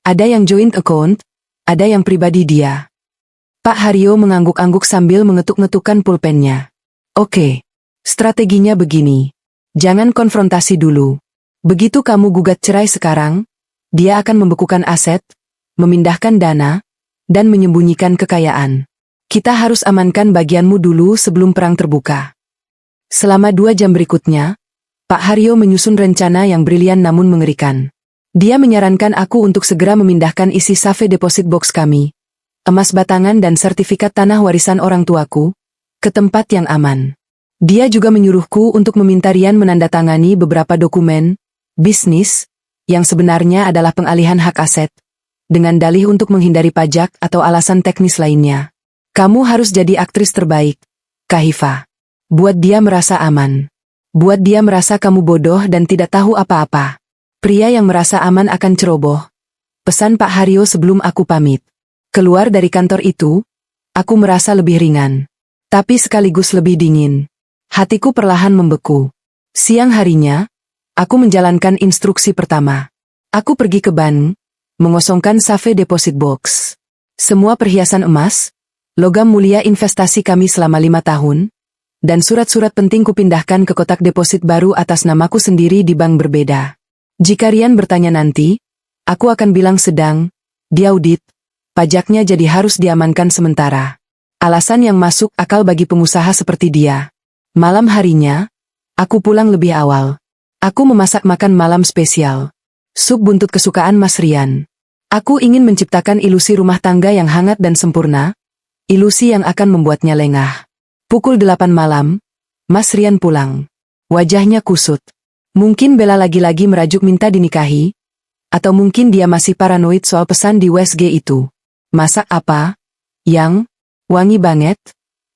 Ada yang joint account, ada yang pribadi dia. Pak Hario mengangguk-angguk sambil mengetuk-ngetukkan pulpennya. Oke, strateginya begini. Jangan konfrontasi dulu. Begitu kamu gugat cerai sekarang, dia akan membekukan aset, memindahkan dana, dan menyembunyikan kekayaan. Kita harus amankan bagianmu dulu sebelum perang terbuka. Selama 2 jam berikutnya, Pak Hario menyusun rencana yang brilian namun mengerikan. Dia menyarankan aku untuk segera memindahkan isi safe deposit box kami, emas batangan dan sertifikat tanah warisan orang tuaku, ke tempat yang aman. Dia juga menyuruhku untuk meminta Rian menandatangani beberapa dokumen, bisnis, yang sebenarnya adalah pengalihan hak aset, dengan dalih untuk menghindari pajak atau alasan teknis lainnya. Kamu harus jadi aktris terbaik, Kahifa. Buat dia merasa aman. Buat dia merasa kamu bodoh dan tidak tahu apa-apa. Pria yang merasa aman akan ceroboh. Pesan Pak Hario sebelum aku pamit. Keluar dari kantor itu, aku merasa lebih ringan. Tapi sekaligus lebih dingin. Hatiku perlahan membeku. Siang harinya, aku menjalankan instruksi pertama. Aku pergi ke bank, mengosongkan safe deposit box. Semua perhiasan emas, logam mulia investasi kami selama 5 tahun, dan surat-surat penting kupindahkan ke kotak deposit baru atas namaku sendiri di bank berbeda. Jika Rian bertanya nanti, aku akan bilang sedang diaudit, pajaknya jadi harus diamankan sementara. Alasan yang masuk akal bagi pengusaha seperti dia. Malam harinya, aku pulang lebih awal. Aku memasak makan malam spesial. Sup buntut kesukaan Mas Rian. Aku ingin menciptakan ilusi rumah tangga yang hangat dan sempurna, ilusi yang akan membuatnya lengah. Pukul 8 malam, Mas Rian pulang. Wajahnya kusut. Mungkin Bella lagi-lagi merajuk minta dinikahi, atau mungkin dia masih paranoid soal pesan di USG itu. Masak apa? Yang wangi banget?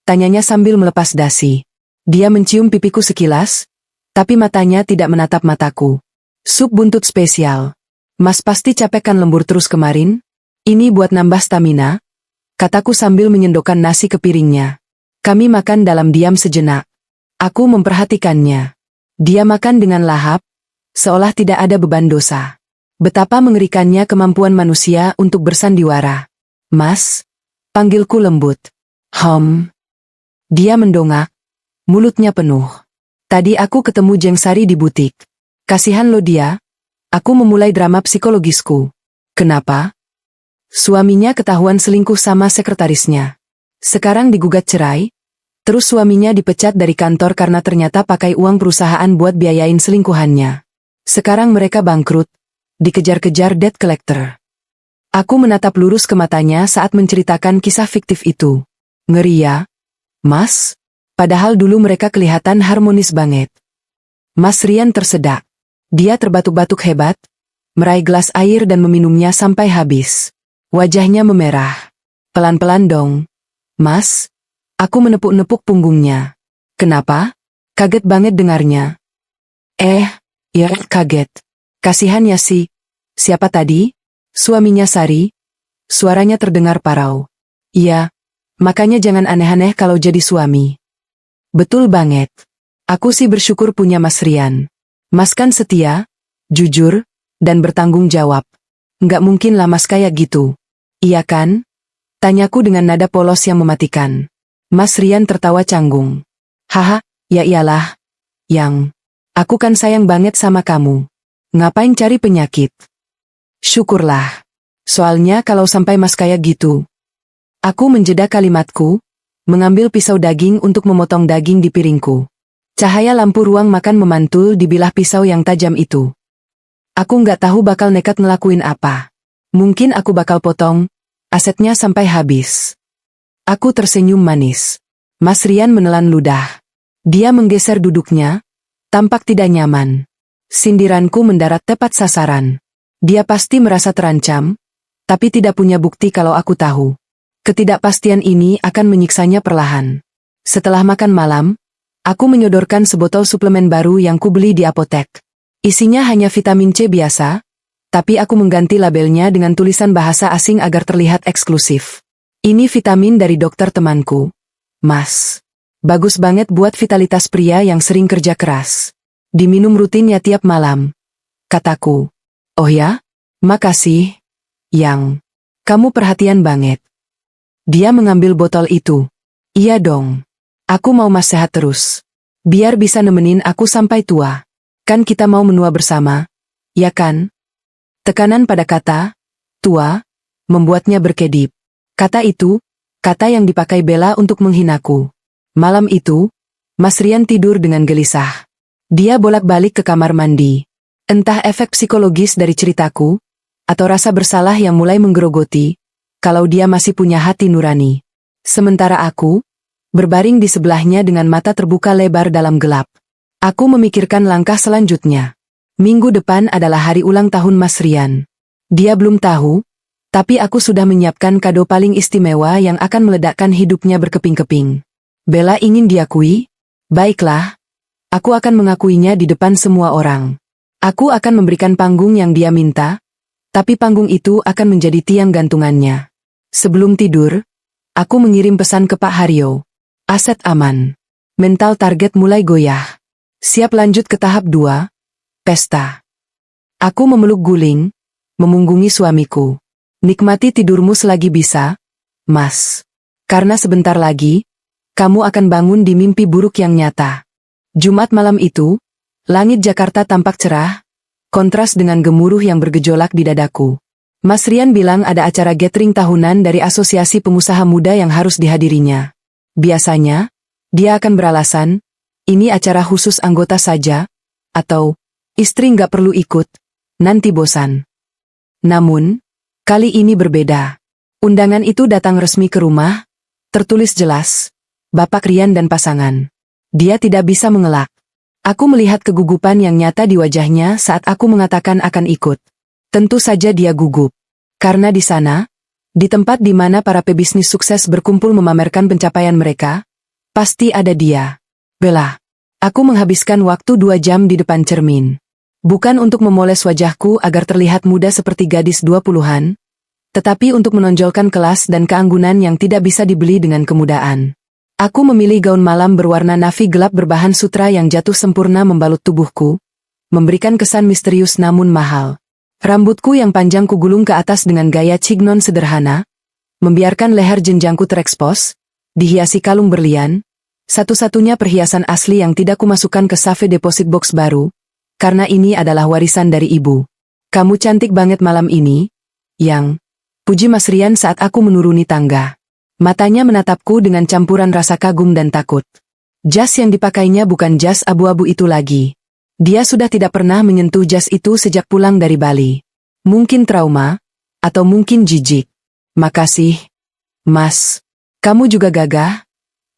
Tanyanya sambil melepas dasi. Dia mencium pipiku sekilas, tapi matanya tidak menatap mataku. Sup buntut spesial. Mas pasti capek kan lembur terus kemarin? Ini buat nambah stamina, kataku sambil menyendokkan nasi ke piringnya. Kami makan dalam diam sejenak. Aku memperhatikannya. Dia makan dengan lahap, seolah tidak ada beban dosa. Betapa mengerikannya kemampuan manusia untuk bersandiwara. Mas, panggilku lembut. Dia mendongak, mulutnya penuh. Tadi aku ketemu Jeng Sari di butik. Kasihan lo dia. Aku memulai drama psikologisku. Kenapa? Suaminya ketahuan selingkuh sama sekretarisnya. Sekarang digugat cerai, terus suaminya dipecat dari kantor karena ternyata pakai uang perusahaan buat biayain selingkuhannya. Sekarang mereka bangkrut, dikejar-kejar debt collector. Aku menatap lurus ke matanya saat menceritakan kisah fiktif itu. Ngeri ya, Mas? Padahal dulu mereka kelihatan harmonis banget. Mas Rian tersedak. Dia terbatuk-batuk hebat, meraih gelas air dan meminumnya sampai habis. Wajahnya memerah. Pelan-pelan dong, Mas. Aku menepuk-nepuk punggungnya. Kenapa? Kaget banget dengarnya. Ya kaget. Kasihan ya sih. Siapa tadi? Suaminya Sari? Suaranya terdengar parau. Iya, makanya jangan aneh-aneh kalau jadi suami. Betul banget. Aku sih bersyukur punya Mas Rian. Mas kan setia, jujur, dan bertanggung jawab. Nggak mungkin lah Mas kayak gitu. Iya kan? Tanyaku dengan nada polos yang mematikan. Mas Rian tertawa canggung. Haha, ya iyalah. Yang, aku kan sayang banget sama kamu. Ngapain cari penyakit? Syukurlah. Soalnya kalau sampai Mas kayak gitu. Aku menjeda kalimatku, mengambil pisau daging untuk memotong daging di piringku. Cahaya lampu ruang makan memantul di bilah pisau yang tajam itu. Aku nggak tahu bakal nekat ngelakuin apa. Mungkin aku bakal potong asetnya sampai habis. Aku tersenyum manis. Mas Rian menelan ludah. Dia menggeser duduknya, tampak tidak nyaman. Sindiranku mendarat tepat sasaran. Dia pasti merasa terancam, tapi tidak punya bukti kalau aku tahu. Ketidakpastian ini akan menyiksanya perlahan. Setelah makan malam, aku menyodorkan sebotol suplemen baru yang kubeli di apotek. Isinya hanya vitamin C biasa, tapi aku mengganti labelnya dengan tulisan bahasa asing agar terlihat eksklusif. Ini vitamin dari dokter temanku. Mas. Bagus banget buat vitalitas pria yang sering kerja keras. Diminum rutin ya tiap malam. Kataku. Oh ya? Makasih. Yang. Kamu perhatian banget. Dia mengambil botol itu. Iya dong. Aku mau Mas sehat terus. Biar bisa nemenin aku sampai tua. Kan kita mau menua bersama. Ya kan? Tekanan pada kata, tua, membuatnya berkedip. Kata itu, kata yang dipakai Bella untuk menghinaku. Malam itu, Mas Rian tidur dengan gelisah. Dia bolak-balik ke kamar mandi. Entah efek psikologis dari ceritaku, atau rasa bersalah yang mulai menggerogoti, kalau dia masih punya hati nurani. Sementara aku, berbaring di sebelahnya dengan mata terbuka lebar dalam gelap. Aku memikirkan langkah selanjutnya. Minggu depan adalah hari ulang tahun Mas Rian. Dia belum tahu, tapi aku sudah menyiapkan kado paling istimewa yang akan meledakkan hidupnya berkeping-keping. Bella ingin diakui? Baiklah, aku akan mengakuinya di depan semua orang. Aku akan memberikan panggung yang dia minta, tapi panggung itu akan menjadi tiang gantungannya. Sebelum tidur, aku mengirim pesan ke Pak Haryo. Aset aman. Mental target mulai goyah. Siap lanjut ke tahap 2, pesta. Aku memeluk guling, memunggungi suamiku. Nikmati tidurmu selagi bisa, Mas. Karena sebentar lagi, kamu akan bangun di mimpi buruk yang nyata. Jumat malam itu, langit Jakarta tampak cerah, kontras dengan gemuruh yang bergejolak di dadaku. Mas Rian bilang ada acara gathering tahunan dari Asosiasi Pengusaha Muda yang harus dihadirinya. Biasanya, dia akan beralasan, ini acara khusus anggota saja, atau, istri nggak perlu ikut, nanti bosan. Namun, kali ini berbeda. Undangan itu datang resmi ke rumah, tertulis jelas, Bapak Rian dan pasangan. Dia tidak bisa mengelak. Aku melihat kegugupan yang nyata di wajahnya saat aku mengatakan akan ikut. Tentu saja dia gugup. Karena di sana, di tempat di mana para pebisnis sukses berkumpul memamerkan pencapaian mereka, pasti ada dia. Bella. Aku menghabiskan waktu 2 jam di depan cermin. Bukan untuk memoles wajahku agar terlihat muda seperti gadis 20-an, tetapi untuk menonjolkan kelas dan keanggunan yang tidak bisa dibeli dengan kemudahan. Aku memilih gaun malam berwarna navy gelap berbahan sutra yang jatuh sempurna membalut tubuhku, memberikan kesan misterius namun mahal. Rambutku yang panjang kugulung ke atas dengan gaya cignon sederhana, membiarkan leher jenjangku terekspos, dihiasi kalung berlian, satu-satunya perhiasan asli yang tidak kumasukkan ke safe deposit box baru, karena ini adalah warisan dari ibu. Kamu cantik banget malam ini, Yang, puji Mas Rian saat aku menuruni tangga. Matanya menatapku dengan campuran rasa kagum dan takut. Jas yang dipakainya bukan jas abu-abu itu lagi. Dia sudah tidak pernah menyentuh jas itu sejak pulang dari Bali. Mungkin trauma, atau mungkin jijik. Makasih, Mas. Kamu juga gagah?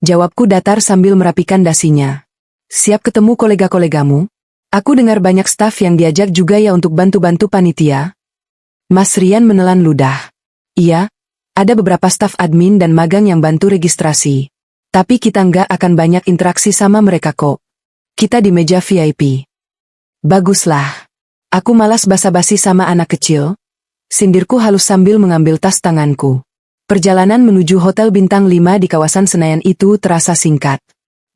Jawabku datar sambil merapikan dasinya. Siap ketemu kolega-kolegamu? Aku dengar banyak staf yang diajak juga ya untuk bantu-bantu panitia. Mas Rian menelan ludah. Iya, ada beberapa staf admin dan magang yang bantu registrasi. Tapi kita nggak akan banyak interaksi sama mereka kok. Kita di meja VIP. Baguslah. Aku malas basa-basi sama anak kecil. Sindirku halus sambil mengambil tas tanganku. Perjalanan menuju hotel bintang 5 di kawasan Senayan itu terasa singkat.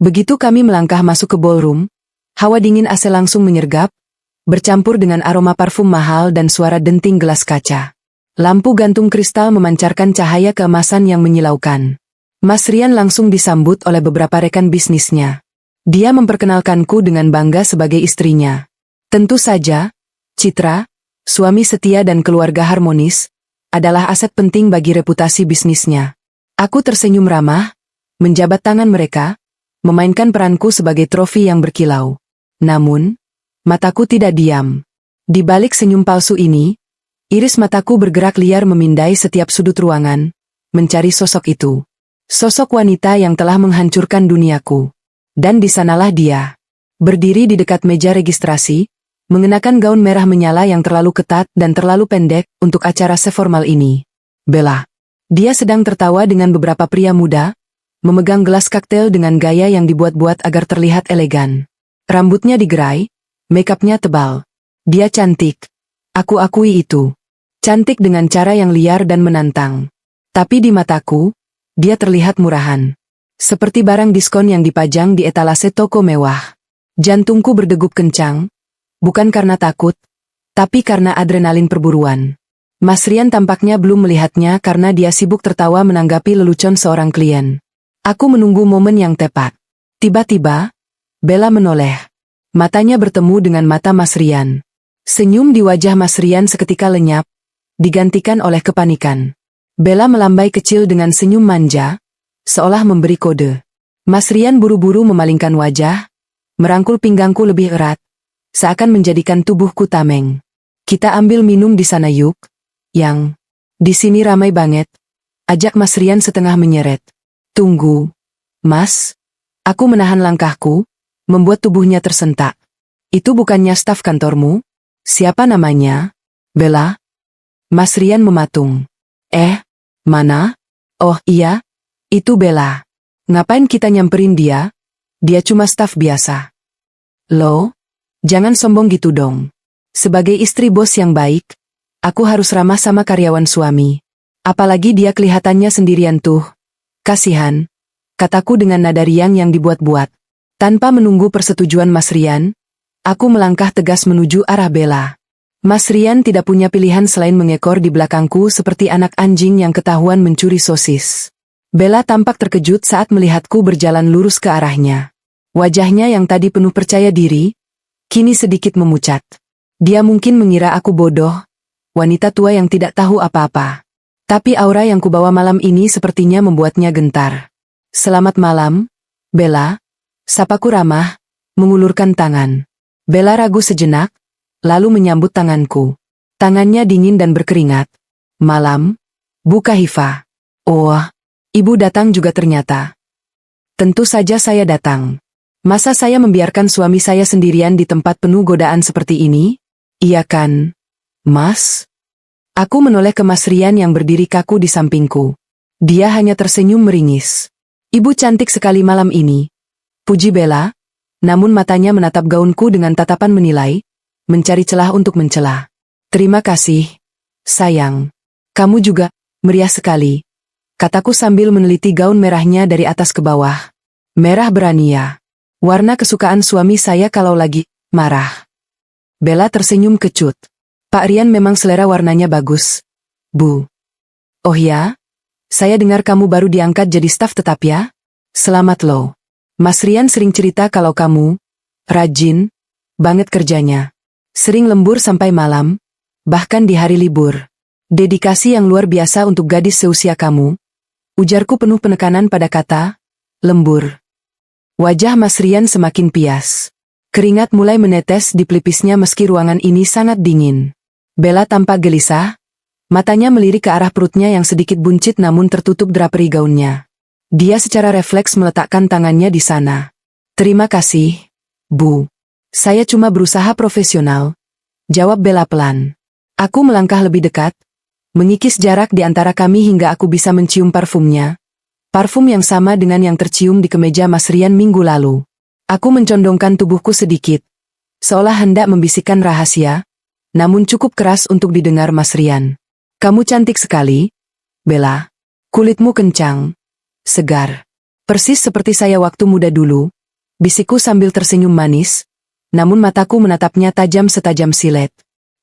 Begitu kami melangkah masuk ke ballroom, hawa dingin AC langsung menyergap, bercampur dengan aroma parfum mahal dan suara denting gelas kaca. Lampu gantung kristal memancarkan cahaya keemasan yang menyilaukan. Mas Rian langsung disambut oleh beberapa rekan bisnisnya. Dia memperkenalkanku dengan bangga sebagai istrinya. Tentu saja, Citra, suami setia dan keluarga harmonis, adalah aset penting bagi reputasi bisnisnya. Aku tersenyum ramah, menjabat tangan mereka, memainkan peranku sebagai trofi yang berkilau. Namun, mataku tidak diam. Di balik senyum palsu ini, iris mataku bergerak liar memindai setiap sudut ruangan, mencari sosok itu. Sosok wanita yang telah menghancurkan duniaku. Dan di sanalah dia. Berdiri di dekat meja registrasi, mengenakan gaun merah menyala yang terlalu ketat dan terlalu pendek untuk acara seformal ini. Bella. Dia sedang tertawa dengan beberapa pria muda, memegang gelas koktail dengan gaya yang dibuat-buat agar terlihat elegan. Rambutnya digerai, make-upnya tebal. Dia cantik. Aku akui itu. Cantik dengan cara yang liar dan menantang. Tapi di mataku, dia terlihat murahan. Seperti barang diskon yang dipajang di etalase toko mewah. Jantungku berdegup kencang, bukan karena takut, tapi karena adrenalin perburuan. Mas Rian tampaknya belum melihatnya karena dia sibuk tertawa menanggapi lelucon seorang klien. Aku menunggu momen yang tepat. Tiba-tiba, Bella menoleh. Matanya bertemu dengan mata Mas Rian. Senyum di wajah Mas Rian seketika lenyap, digantikan oleh kepanikan. Bella melambai kecil dengan senyum manja, seolah memberi kode. Mas Rian buru-buru memalingkan wajah, merangkul pinggangku lebih erat, seakan menjadikan tubuhku tameng. Kita ambil minum di sana yuk, yang di sini ramai banget, ajak Mas Rian setengah menyeret. Tunggu, Mas. Aku menahan langkahku, membuat tubuhnya tersentak. Itu bukannya staf kantormu? Siapa namanya? Bella? Mas Rian mematung. Mana? Oh iya, itu Bella. Ngapain kita nyamperin dia? Dia cuma staf biasa. Loh? Jangan sombong gitu dong. Sebagai istri bos yang baik, aku harus ramah sama karyawan suami. Apalagi dia kelihatannya sendirian tuh. Kasihan, kataku dengan nada riang yang dibuat-buat. Tanpa menunggu persetujuan Mas Rian, aku melangkah tegas menuju arah Bella. Mas Rian tidak punya pilihan selain mengekor di belakangku seperti anak anjing yang ketahuan mencuri sosis. Bella tampak terkejut saat melihatku berjalan lurus ke arahnya. Wajahnya yang tadi penuh percaya diri, kini sedikit memucat. Dia mungkin mengira aku bodoh, wanita tua yang tidak tahu apa-apa. Tapi aura yang kubawa malam ini sepertinya membuatnya gentar. Selamat malam, Bella. Sapaku ramah, mengulurkan tangan. Bella ragu sejenak, lalu menyambut tanganku. Tangannya dingin dan berkeringat. Malam, Bu Kahifa. Oh, ibu datang juga ternyata. Tentu saja saya datang. Masa saya membiarkan suami saya sendirian di tempat penuh godaan seperti ini? Iya kan, Mas? Aku menoleh ke Mas Rian yang berdiri kaku di sampingku. Dia hanya tersenyum meringis. Ibu cantik sekali malam ini, puji Bella, namun matanya menatap gaunku dengan tatapan menilai, mencari celah untuk mencela. Terima kasih, sayang. Kamu juga meriah sekali, kataku sambil meneliti gaun merahnya dari atas ke bawah. Merah berania. Warna kesukaan suami saya kalau lagi marah. Bella tersenyum kecut. Pak Rian memang selera warnanya bagus, Bu. Oh ya? Saya dengar kamu baru diangkat jadi staf tetap ya? Selamat loh. Mas Rian sering cerita kalau kamu rajin banget kerjanya. Sering lembur sampai malam, bahkan di hari libur. Dedikasi yang luar biasa untuk gadis seusia kamu. Ujarku penuh penekanan pada kata lembur. Wajah Mas Rian semakin pias. Keringat mulai menetes di pelipisnya meski ruangan ini sangat dingin. Bella tampak gelisah, matanya melirik ke arah perutnya yang sedikit buncit namun tertutup draperi gaunnya. Dia secara refleks meletakkan tangannya di sana. Terima kasih, Bu. Saya cuma berusaha profesional, jawab Bella pelan. Aku melangkah lebih dekat, mengikis jarak di antara kami hingga aku bisa mencium parfumnya. Parfum yang sama dengan yang tercium di kemeja Mas Rian minggu lalu. Aku mencondongkan tubuhku sedikit, seolah hendak membisikkan rahasia, namun cukup keras untuk didengar Mas Rian. Kamu cantik sekali, Bella. Kulitmu kencang, segar. Persis seperti saya waktu muda dulu, bisikku sambil tersenyum manis, namun mataku menatapnya tajam setajam silet.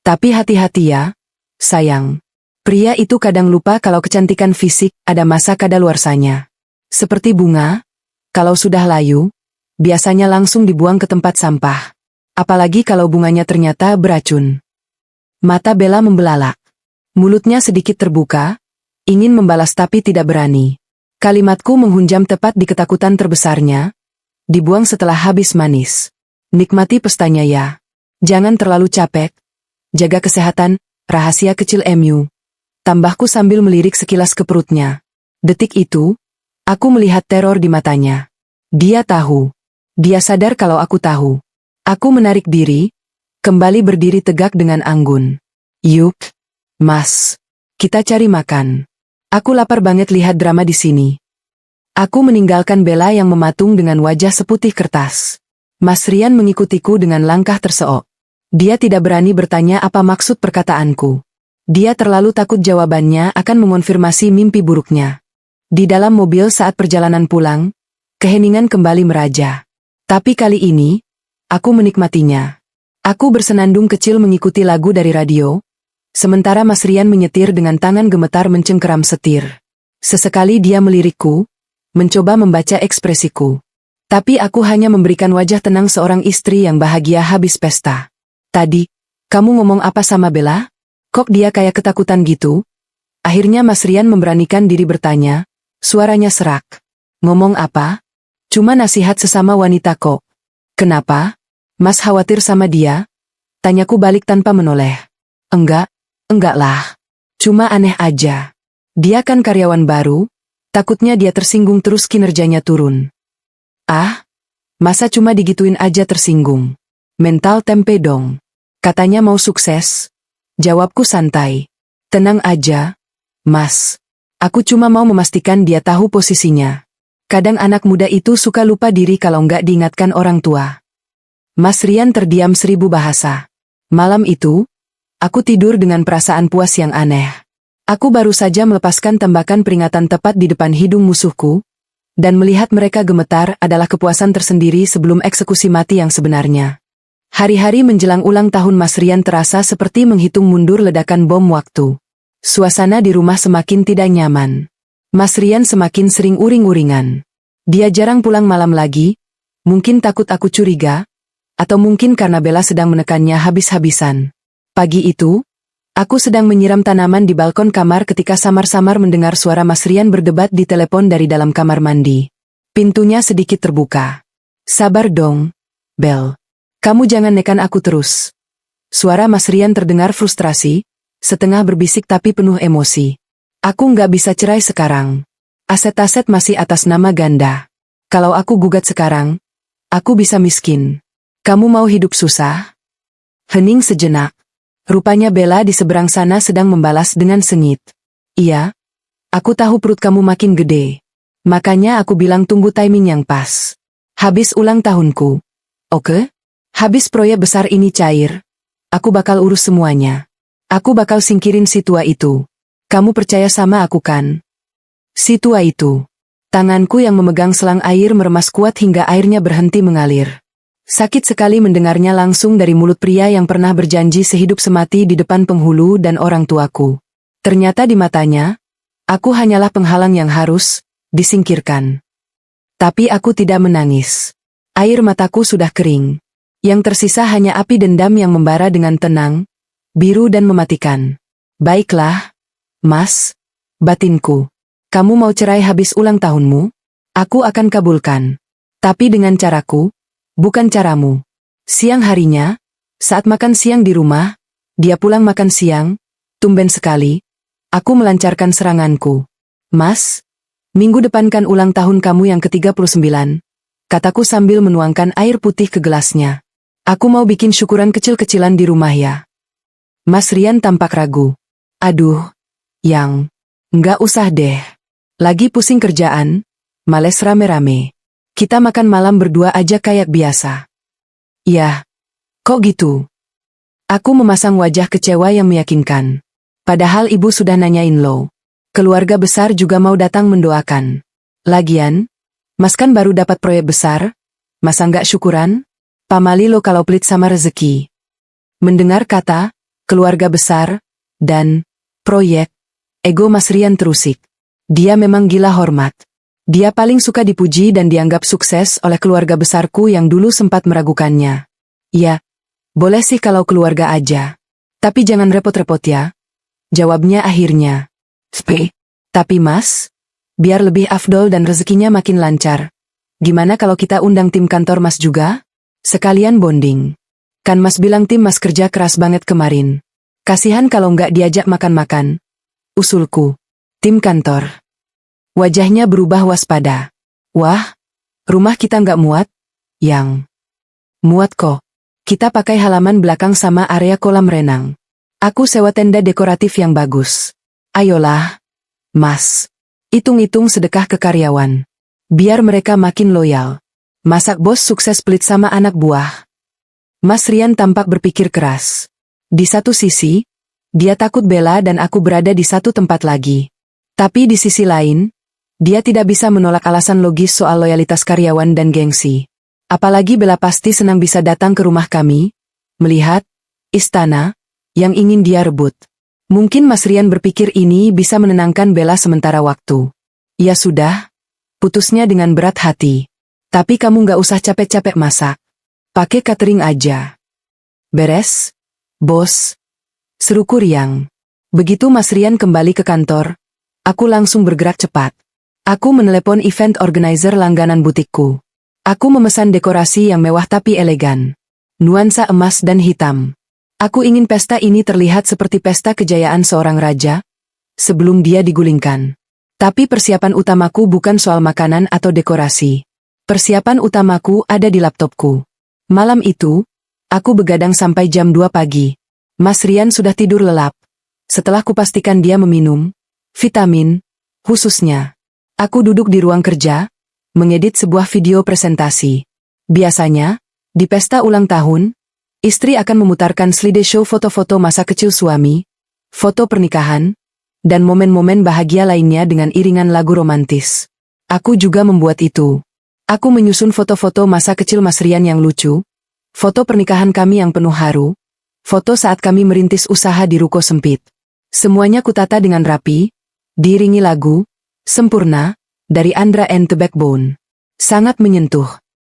Tapi hati-hati ya, sayang. Pria itu kadang lupa kalau kecantikan fisik ada masa kadaluarsanya. Seperti bunga, kalau sudah layu, biasanya langsung dibuang ke tempat sampah. Apalagi kalau bunganya ternyata beracun. Mata Bella membelalak. Mulutnya sedikit terbuka, ingin membalas tapi tidak berani. Kalimatku menghunjam tepat di ketakutan terbesarnya, dibuang setelah habis manis. Nikmati pestanya ya. Jangan terlalu capek. Jaga kesehatan, rahasia kecil MU. Tambahku sambil melirik sekilas ke perutnya. Detik itu, aku melihat teror di matanya. Dia tahu. Dia sadar kalau aku tahu. Aku menarik diri, kembali berdiri tegak dengan anggun. Yuk, Mas. Kita cari makan. Aku lapar banget lihat drama di sini. Aku meninggalkan Bella yang mematung dengan wajah seputih kertas. Mas Rian mengikutiku dengan langkah terseok. Dia tidak berani bertanya apa maksud perkataanku. Dia terlalu takut jawabannya akan mengonfirmasi mimpi buruknya. Di dalam mobil saat perjalanan pulang, keheningan kembali meraja. Tapi kali ini, aku menikmatinya. Aku bersenandung kecil mengikuti lagu dari radio, sementara Mas Rian menyetir dengan tangan gemetar mencengkeram setir. Sesekali dia melirikku, mencoba membaca ekspresiku. Tapi aku hanya memberikan wajah tenang seorang istri yang bahagia habis pesta. Tadi, kamu ngomong apa sama Bella? Kok dia kayak ketakutan gitu? Akhirnya Mas Rian memberanikan diri bertanya, suaranya serak. Ngomong apa? Cuma nasihat sesama wanita kok. Kenapa? Mas khawatir sama dia? Tanyaku balik tanpa menoleh. Enggak lah. Cuma aneh aja. Dia kan karyawan baru, takutnya dia tersinggung terus kinerjanya turun. Ah, masa cuma digituin aja tersinggung? Mental tempe dong. Katanya mau sukses. Jawabku santai. Tenang aja, Mas. Aku cuma mau memastikan dia tahu posisinya. Kadang anak muda itu suka lupa diri kalau nggak diingatkan orang tua. Mas Rian terdiam 1000 bahasa. Malam itu, aku tidur dengan perasaan puas yang aneh. Aku baru saja melepaskan tembakan peringatan tepat di depan hidung musuhku, dan melihat mereka gemetar adalah kepuasan tersendiri sebelum eksekusi mati yang sebenarnya. Hari-hari menjelang ulang tahun Mas Rian terasa seperti menghitung mundur ledakan bom waktu. Suasana di rumah semakin tidak nyaman. Mas Rian semakin sering uring-uringan. Dia jarang pulang malam lagi, mungkin takut aku curiga, atau mungkin karena Bella sedang menekannya habis-habisan. Pagi itu, aku sedang menyiram tanaman di balkon kamar ketika samar-samar mendengar suara Mas Rian berdebat di telepon dari dalam kamar mandi. Pintunya sedikit terbuka. Sabar dong, Bel. Kamu jangan nekan aku terus. Suara Mas Rian terdengar frustrasi, setengah berbisik tapi penuh emosi. Aku nggak bisa cerai sekarang. Aset-aset masih atas nama ganda. Kalau aku gugat sekarang, aku bisa miskin. Kamu mau hidup susah? Hening sejenak. Rupanya Bella di seberang sana sedang membalas dengan sengit. Iya, aku tahu perut kamu makin gede. Makanya aku bilang tunggu timing yang pas. Habis ulang tahunku. Oke? Habis proyek besar ini cair, aku bakal urus semuanya. Aku bakal singkirin si tua itu. Kamu percaya sama aku kan? Si tua itu. Tanganku yang memegang selang air meremas kuat hingga airnya berhenti mengalir. Sakit sekali mendengarnya langsung dari mulut pria yang pernah berjanji sehidup semati di depan penghulu dan orang tuaku. Ternyata di matanya, aku hanyalah penghalang yang harus disingkirkan. Tapi aku tidak menangis. Air mataku sudah kering. Yang tersisa hanya api dendam yang membara dengan tenang, biru dan mematikan. Baiklah, Mas, batinku. Kamu mau cerai habis ulang tahunmu? Aku akan kabulkan. Tapi dengan caraku, bukan caramu. Siang harinya, saat makan siang di rumah, Dia pulang makan siang, tumben sekali. Aku melancarkan seranganku. Mas, minggu depan kan ulang tahun kamu yang ke-39, kataku sambil menuangkan air putih ke gelasnya. Aku mau bikin syukuran kecil-kecilan di rumah ya. Mas Rian tampak ragu. Aduh, Yang, nggak usah deh. Lagi pusing kerjaan, males rame-rame. Kita makan malam berdua aja kayak biasa. Ya, kok gitu? Aku memasang wajah kecewa yang meyakinkan. Padahal ibu sudah nanyain lo. Keluarga besar juga mau datang mendoakan. Lagian, Mas kan baru dapat proyek besar, masa nggak syukuran? Pamali lo kalau pelit sama rezeki. Mendengar kata, keluarga besar, dan proyek, ego Mas Rian terusik. Dia memang gila hormat. Dia paling suka dipuji dan dianggap sukses oleh keluarga besarku yang dulu sempat meragukannya. Ya, boleh sih kalau keluarga aja. Tapi jangan repot-repot ya. Jawabnya akhirnya. Tapi Mas, biar lebih afdol dan rezekinya makin lancar. Gimana kalau kita undang tim kantor Mas juga? Sekalian bonding. Kan Mas bilang tim Mas kerja keras banget kemarin. Kasihan kalau nggak diajak makan-makan. Usulku. Tim kantor. Wajahnya berubah waspada. Wah, rumah kita nggak muat? Yang. Muat kok. Kita pakai halaman belakang sama area kolam renang. Aku sewa tenda dekoratif yang bagus. Ayolah, Mas. Hitung-hitung sedekah ke karyawan. Biar mereka makin loyal. Masak bos sukses pelit sama anak buah. Mas Rian tampak berpikir keras. Di satu sisi, dia takut Bella dan aku berada di satu tempat lagi. Tapi di sisi lain, dia tidak bisa menolak alasan logis soal loyalitas karyawan dan gengsi. Apalagi Bella pasti senang bisa datang ke rumah kami, melihat istana yang ingin dia rebut. Mungkin Mas Rian berpikir ini bisa menenangkan Bella sementara waktu. Ya sudah, putusnya dengan berat hati. Tapi kamu nggak usah capek-capek masak. Pakai catering aja. Beres, bos? Seruku riang. Begitu Mas Rian kembali ke kantor, aku langsung bergerak cepat. Aku menelepon event organizer langganan butikku. Aku memesan dekorasi yang mewah tapi elegan. Nuansa emas dan hitam. Aku ingin pesta ini terlihat seperti pesta kejayaan seorang raja, sebelum dia digulingkan. Tapi persiapan utamaku bukan soal makanan atau dekorasi. Persiapan utamaku ada di laptopku. Malam itu, aku begadang sampai jam 2 pagi. Mas Rian sudah tidur lelap. Setelah kupastikan dia meminum vitamin, khususnya. Aku duduk di ruang kerja, mengedit sebuah video presentasi. Biasanya, di pesta ulang tahun, istri akan memutarkan slideshow foto-foto masa kecil suami, foto pernikahan, dan momen-momen bahagia lainnya dengan iringan lagu romantis. Aku juga membuat itu. Aku menyusun foto-foto masa kecil Mas Rian yang lucu, foto pernikahan kami yang penuh haru, foto saat kami merintis usaha di ruko sempit. Semuanya kutata dengan rapi, diiringi lagu, Sempurna, dari Andra and the Backbone. Sangat menyentuh.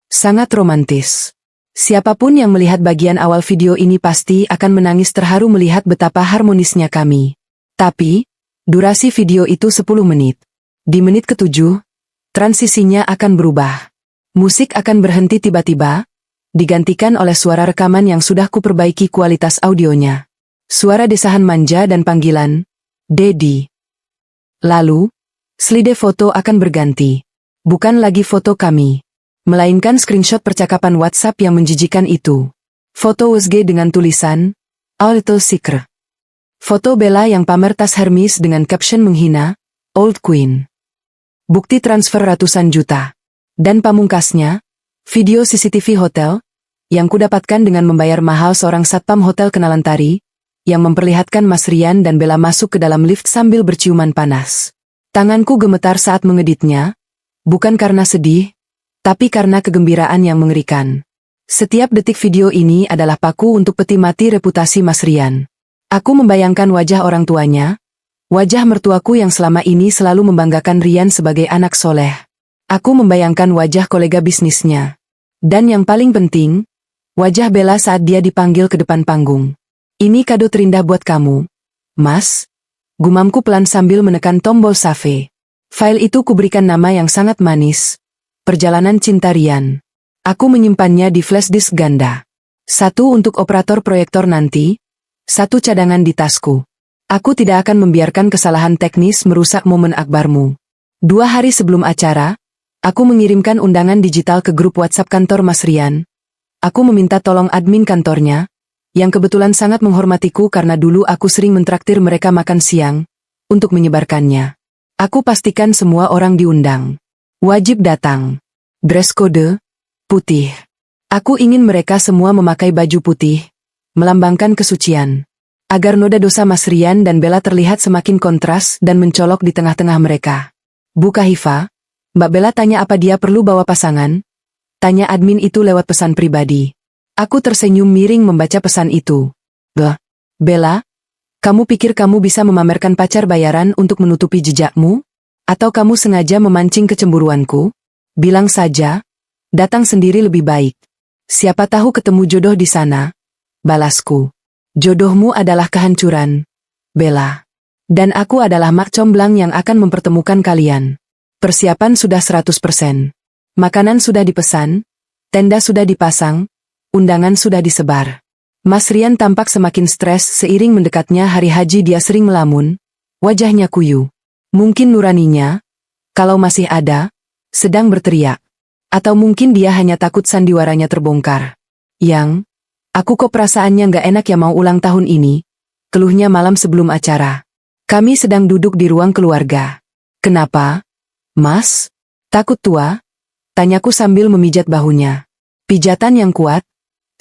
Sangat romantis. Siapapun yang melihat bagian awal video ini pasti akan menangis terharu melihat betapa harmonisnya kami. Tapi, durasi video itu 10 menit. Di menit ke-7, transisinya akan berubah. Musik akan berhenti tiba-tiba, digantikan oleh suara rekaman yang sudah kuperbaiki kualitas audionya. Suara desahan manja dan panggilan, Dedi. Lalu, slide foto akan berganti. Bukan lagi foto kami, melainkan screenshot percakapan WhatsApp yang menjijikan itu. Foto USG dengan tulisan, A Little Secret. Foto Bella yang pamer tas Hermes dengan caption menghina, Old Queen. Bukti transfer ratusan juta. Dan pamungkasnya, video CCTV hotel, yang kudapatkan dengan membayar mahal seorang satpam hotel kenalan Tari, yang memperlihatkan Mas Rian dan Bella masuk ke dalam lift sambil berciuman panas. Tanganku gemetar saat mengeditnya, bukan karena sedih, tapi karena kegembiraan yang mengerikan. Setiap detik video ini adalah paku untuk peti mati reputasi Mas Rian. Aku membayangkan wajah orang tuanya, wajah mertuaku yang selama ini selalu membanggakan Rian sebagai anak soleh. Aku membayangkan wajah kolega bisnisnya. Dan yang paling penting, wajah Bella saat dia dipanggil ke depan panggung. Ini kado terindah buat kamu, Mas. Gumamku pelan sambil menekan tombol save. File itu kuberikan nama yang sangat manis. Perjalanan Cinta Rian. Aku menyimpannya di flash disk ganda. Satu untuk operator proyektor nanti, Satu cadangan di tasku. Aku tidak akan membiarkan kesalahan teknis merusak momen akbarmu. 2 hari sebelum acara, aku mengirimkan undangan digital ke grup WhatsApp kantor Mas Rian. Aku meminta tolong admin kantornya, yang kebetulan sangat menghormatiku karena dulu aku sering mentraktir mereka makan siang, untuk menyebarkannya. Aku pastikan semua orang diundang. Wajib datang. Dress code, putih. Aku ingin mereka semua memakai baju putih, melambangkan kesucian. Agar noda dosa Mas Rian dan Bella terlihat semakin kontras dan mencolok di tengah-tengah mereka. Bu Kahifa, Mbak Bella tanya apa dia perlu bawa pasangan? Tanya admin itu lewat pesan pribadi. Aku tersenyum miring membaca pesan itu. Bella, kamu pikir kamu bisa memamerkan pacar bayaran untuk menutupi jejakmu? Atau kamu sengaja memancing kecemburuanku? Bilang saja, datang sendiri lebih baik. Siapa tahu ketemu jodoh di sana. Balasku. Jodohmu adalah kehancuran, Bella. Dan aku adalah mak comblang yang akan mempertemukan kalian. Persiapan sudah 100%. Makanan sudah dipesan, tenda sudah dipasang, undangan sudah disebar. Mas Rian tampak semakin stres seiring mendekatnya hari haji. Dia sering melamun, wajahnya kuyu. Mungkin nuraninya, kalau masih ada, sedang berteriak. Atau mungkin dia hanya takut sandiwaranya terbongkar. Aku kok perasaannya nggak enak ya mau ulang tahun ini, keluhnya malam sebelum acara. Kami sedang duduk di ruang keluarga. Kenapa, Mas? Takut tua? Tanyaku sambil memijat bahunya. Pijatan yang kuat,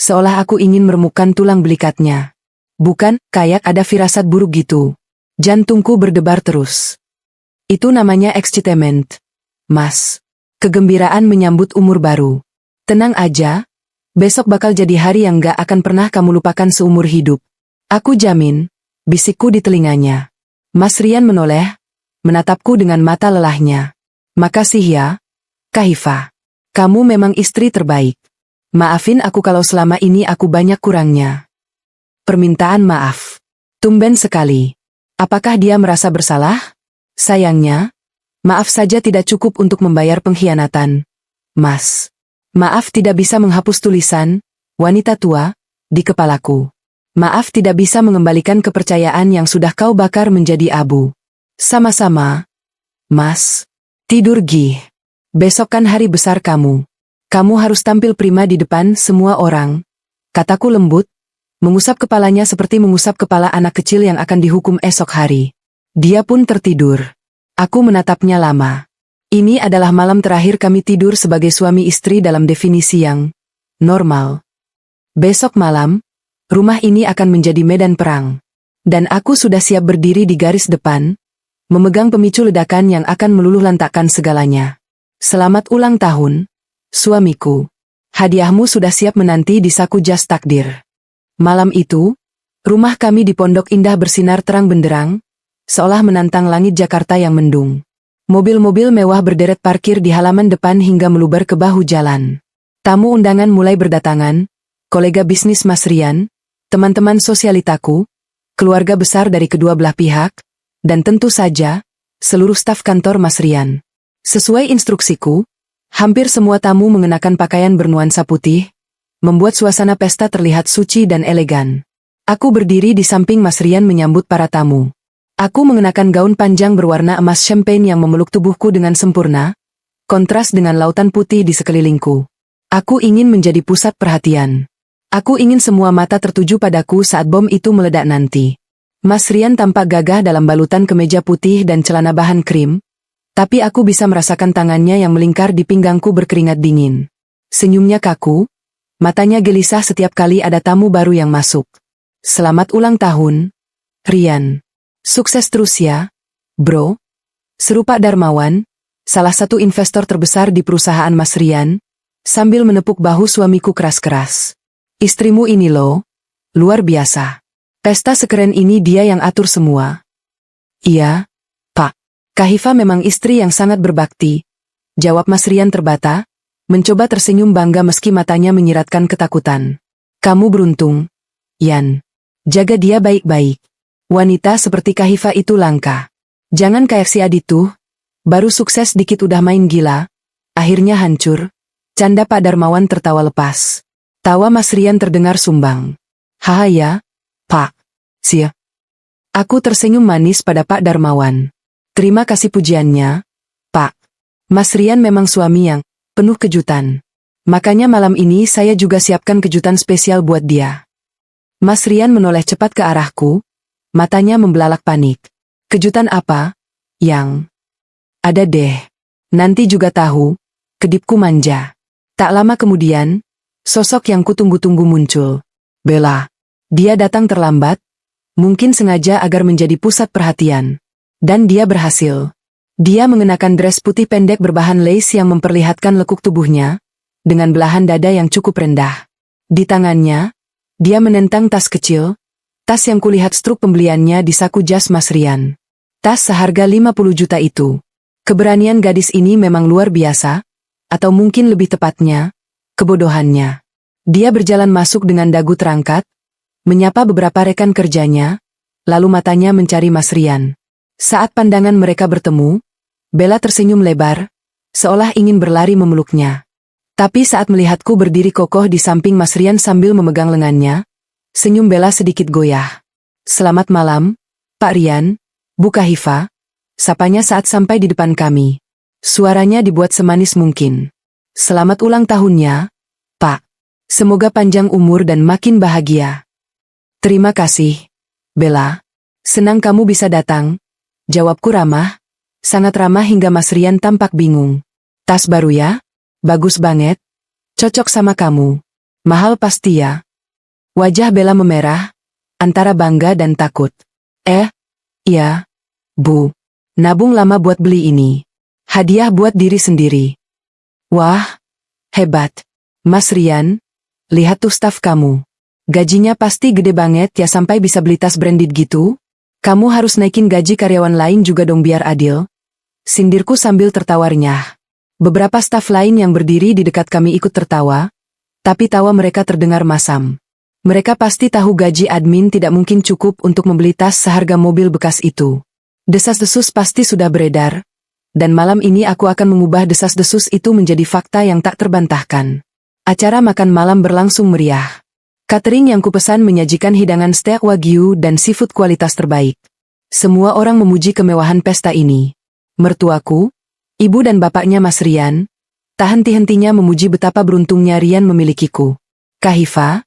seolah aku ingin meremukkan tulang belikatnya. Bukan, kayak ada firasat buruk gitu. Jantungku berdebar terus. Itu namanya excitement, Mas. Kegembiraan menyambut umur baru. Tenang aja, besok bakal jadi hari yang gak akan pernah kamu lupakan seumur hidup. Aku jamin, bisikku di telinganya. Mas Rian menoleh, menatapku dengan mata lelahnya. Makasih ya, Kahifa. Kamu memang istri terbaik. Maafin aku kalau selama ini aku banyak kurangnya. Permintaan maaf. Tumben sekali. Apakah dia merasa bersalah? Sayangnya, maaf saja tidak cukup untuk membayar pengkhianatan. Mas. Maaf tidak bisa menghapus tulisan, wanita tua, di kepalaku. Maaf tidak bisa mengembalikan kepercayaan yang sudah kau bakar menjadi abu. Sama-sama. Mas. Tidur Gih. Besok kan hari besar kamu. Kamu harus tampil prima di depan semua orang. Kataku lembut, mengusap kepalanya seperti mengusap kepala anak kecil yang akan dihukum esok hari. Dia pun tertidur. Aku menatapnya lama. Ini adalah malam terakhir kami tidur sebagai suami istri dalam definisi yang normal. Besok malam, rumah ini akan menjadi medan perang. Dan aku sudah siap berdiri di garis depan, memegang pemicu ledakan yang akan meluluhlantakkan segalanya. Selamat ulang tahun, suamiku. Hadiahmu sudah siap menanti di saku jas takdir. Malam itu, rumah kami di Pondok Indah bersinar terang benderang, seolah menantang langit Jakarta yang mendung. Mobil-mobil mewah berderet parkir di halaman depan hingga meluber ke bahu jalan. Tamu undangan mulai berdatangan, kolega bisnis Mas Rian, teman-teman sosialitaku, keluarga besar dari kedua belah pihak, dan tentu saja, seluruh staf kantor Mas Rian. Sesuai instruksiku, hampir semua tamu mengenakan pakaian bernuansa putih, membuat suasana pesta terlihat suci dan elegan. Aku berdiri di samping Mas Rian menyambut para tamu. Aku mengenakan gaun panjang berwarna emas champagne yang memeluk tubuhku dengan sempurna, kontras dengan lautan putih di sekelilingku. Aku ingin menjadi pusat perhatian. Aku ingin semua mata tertuju padaku saat bom itu meledak nanti. Mas Rian tampak gagah dalam balutan kemeja putih dan celana bahan krim, tapi aku bisa merasakan tangannya yang melingkar di pinggangku berkeringat dingin. Senyumnya kaku, matanya gelisah setiap kali ada tamu baru yang masuk. Selamat ulang tahun, Rian. Sukses terus ya, bro. Seru Pak Darmawan, salah satu investor terbesar di perusahaan Mas Rian, sambil menepuk bahu suamiku keras-keras. Istrimu ini loh, luar biasa. Pesta sekeren ini dia yang atur semua. Iya, Pak. Kahifa memang istri yang sangat berbakti, jawab Mas Rian terbata, mencoba tersenyum bangga meski matanya menyiratkan ketakutan. Kamu beruntung, Yan. Jaga dia baik-baik. Wanita seperti Kahifa itu langka. Jangan kayak si Adit tuh, baru sukses dikit udah main gila, akhirnya hancur. Canda Pak Darmawan tertawa lepas. Tawa Mas Rian terdengar sumbang. Haha ya, Pak. Sia. Aku tersenyum manis pada Pak Darmawan. Terima kasih pujiannya, Pak. Mas Rian memang suami yang penuh kejutan. Makanya malam ini saya juga siapkan kejutan spesial buat dia. Mas Rian menoleh cepat ke arahku, matanya membelalak panik. Kejutan apa? Yang ada deh. Nanti juga tahu, kedipku manja. Tak lama kemudian, sosok yang kutunggu-tunggu muncul. Bella. Dia datang terlambat, mungkin sengaja agar menjadi pusat perhatian. Dan dia berhasil. Dia mengenakan dress putih pendek berbahan lace yang memperlihatkan lekuk tubuhnya, dengan belahan dada yang cukup rendah. Di tangannya, dia menentang tas kecil, tas yang kulihat struk pembeliannya di saku jas Mas Rian. Tas seharga 50 juta itu. Keberanian gadis ini memang luar biasa, atau mungkin lebih tepatnya, kebodohannya. Dia berjalan masuk dengan dagu terangkat, menyapa beberapa rekan kerjanya, lalu matanya mencari Mas Rian. Saat pandangan mereka bertemu, Bella tersenyum lebar, seolah ingin berlari memeluknya. Tapi saat melihatku berdiri kokoh di samping Mas Rian sambil memegang lengannya, senyum Bella sedikit goyah. Selamat malam, Pak Rian, Bu Kahifa, sapanya saat sampai di depan kami. Suaranya dibuat semanis mungkin. Selamat ulang tahunnya, Pak. Semoga panjang umur dan makin bahagia. Terima kasih, Bella. Senang kamu bisa datang. Jawabku ramah, sangat ramah hingga Mas Rian tampak bingung. Tas baru ya? Bagus banget. Cocok sama kamu. Mahal pasti ya? Wajah Bella memerah, antara bangga dan takut. Iya, Bu. Nabung lama buat beli ini. Hadiah buat diri sendiri. Wah, hebat. Mas Rian, lihat tuh staf kamu. Gajinya pasti gede banget ya sampai bisa beli tas branded gitu. Kamu harus naikin gaji karyawan lain juga dong biar adil. Sindirku sambil tertawa renyah. Beberapa staf lain yang berdiri di dekat kami ikut tertawa, tapi tawa mereka terdengar masam. Mereka pasti tahu gaji admin tidak mungkin cukup untuk membeli tas seharga mobil bekas itu. Desas-desus pasti sudah beredar, dan malam ini aku akan mengubah desas-desus itu menjadi fakta yang tak terbantahkan. Acara makan malam berlangsung meriah. Catering yang kupesan menyajikan hidangan steak wagyu dan seafood kualitas terbaik. Semua orang memuji kemewahan pesta ini. Mertuaku, ibu dan bapaknya Mas Rian, tak henti-hentinya memuji betapa beruntungnya Rian memilikiku. Kahifa,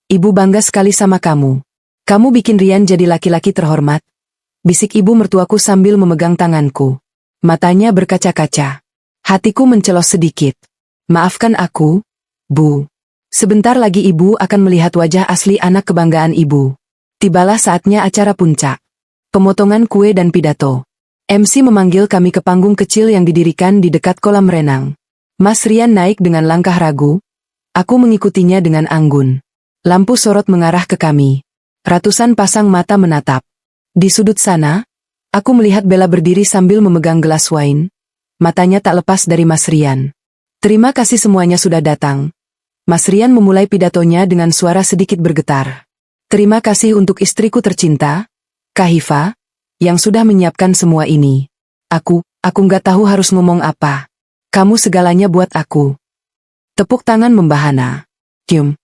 ibu bangga sekali sama kamu. Kamu bikin Rian jadi laki-laki terhormat. Bisik ibu mertuaku sambil memegang tanganku. Matanya berkaca-kaca. Hatiku mencelos sedikit. Maafkan aku, Bu. Sebentar lagi ibu akan melihat wajah asli anak kebanggaan ibu. Tibalah saatnya acara puncak. Pemotongan kue dan pidato. MC memanggil kami ke panggung kecil yang didirikan di dekat kolam renang. Mas Rian naik dengan langkah ragu. Aku mengikutinya dengan anggun. Lampu sorot mengarah ke kami. Ratusan pasang mata menatap. Di sudut sana, aku melihat Bella berdiri sambil memegang gelas wine. Matanya tak lepas dari Mas Rian. Terima kasih semuanya sudah datang. Mas Rian memulai pidatonya dengan suara sedikit bergetar. Terima kasih untuk istriku tercinta, Kahifa, yang sudah menyiapkan semua ini. Aku nggak tahu harus ngomong apa. Kamu segalanya buat aku. Tepuk tangan membahana. Cium.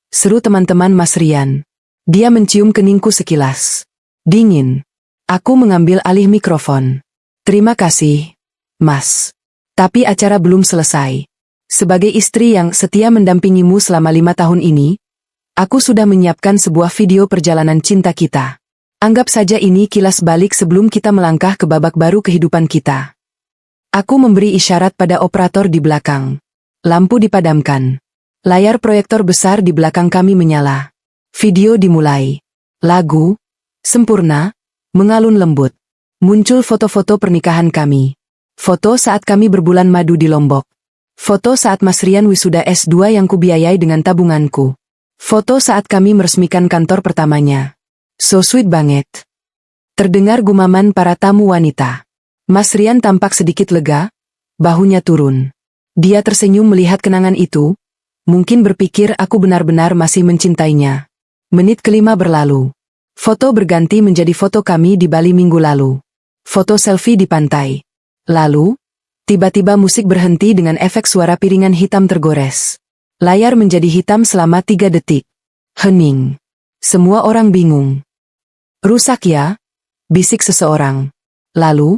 Seru teman-teman Mas Rian. Dia mencium keningku sekilas. Dingin. Aku mengambil alih mikrofon. Terima kasih, Mas. Tapi acara belum selesai. Sebagai istri yang setia mendampingimu selama 5 tahun ini, aku sudah menyiapkan sebuah video perjalanan cinta kita. Anggap saja ini kilas balik sebelum kita melangkah ke babak baru kehidupan kita. Aku memberi isyarat pada operator di belakang. Lampu dipadamkan. Layar proyektor besar di belakang kami menyala. Video dimulai. Lagu, sempurna, mengalun lembut. Muncul foto-foto pernikahan kami. Foto saat kami berbulan madu di Lombok. Foto saat Mas Rian wisuda S2 yang kubiayai dengan tabunganku. Foto saat kami meresmikan kantor pertamanya. So sweet banget. Terdengar gumaman para tamu wanita. Mas Rian tampak sedikit lega, bahunya turun. Dia tersenyum melihat kenangan itu, mungkin berpikir aku benar-benar masih mencintainya. Menit kelima berlalu. Foto berganti menjadi foto kami di Bali minggu lalu. Foto selfie di pantai. Lalu, tiba-tiba musik berhenti dengan efek suara piringan hitam tergores. Layar menjadi hitam selama 3 detik. Hening. Semua orang bingung. Rusak ya? Bisik seseorang. Lalu,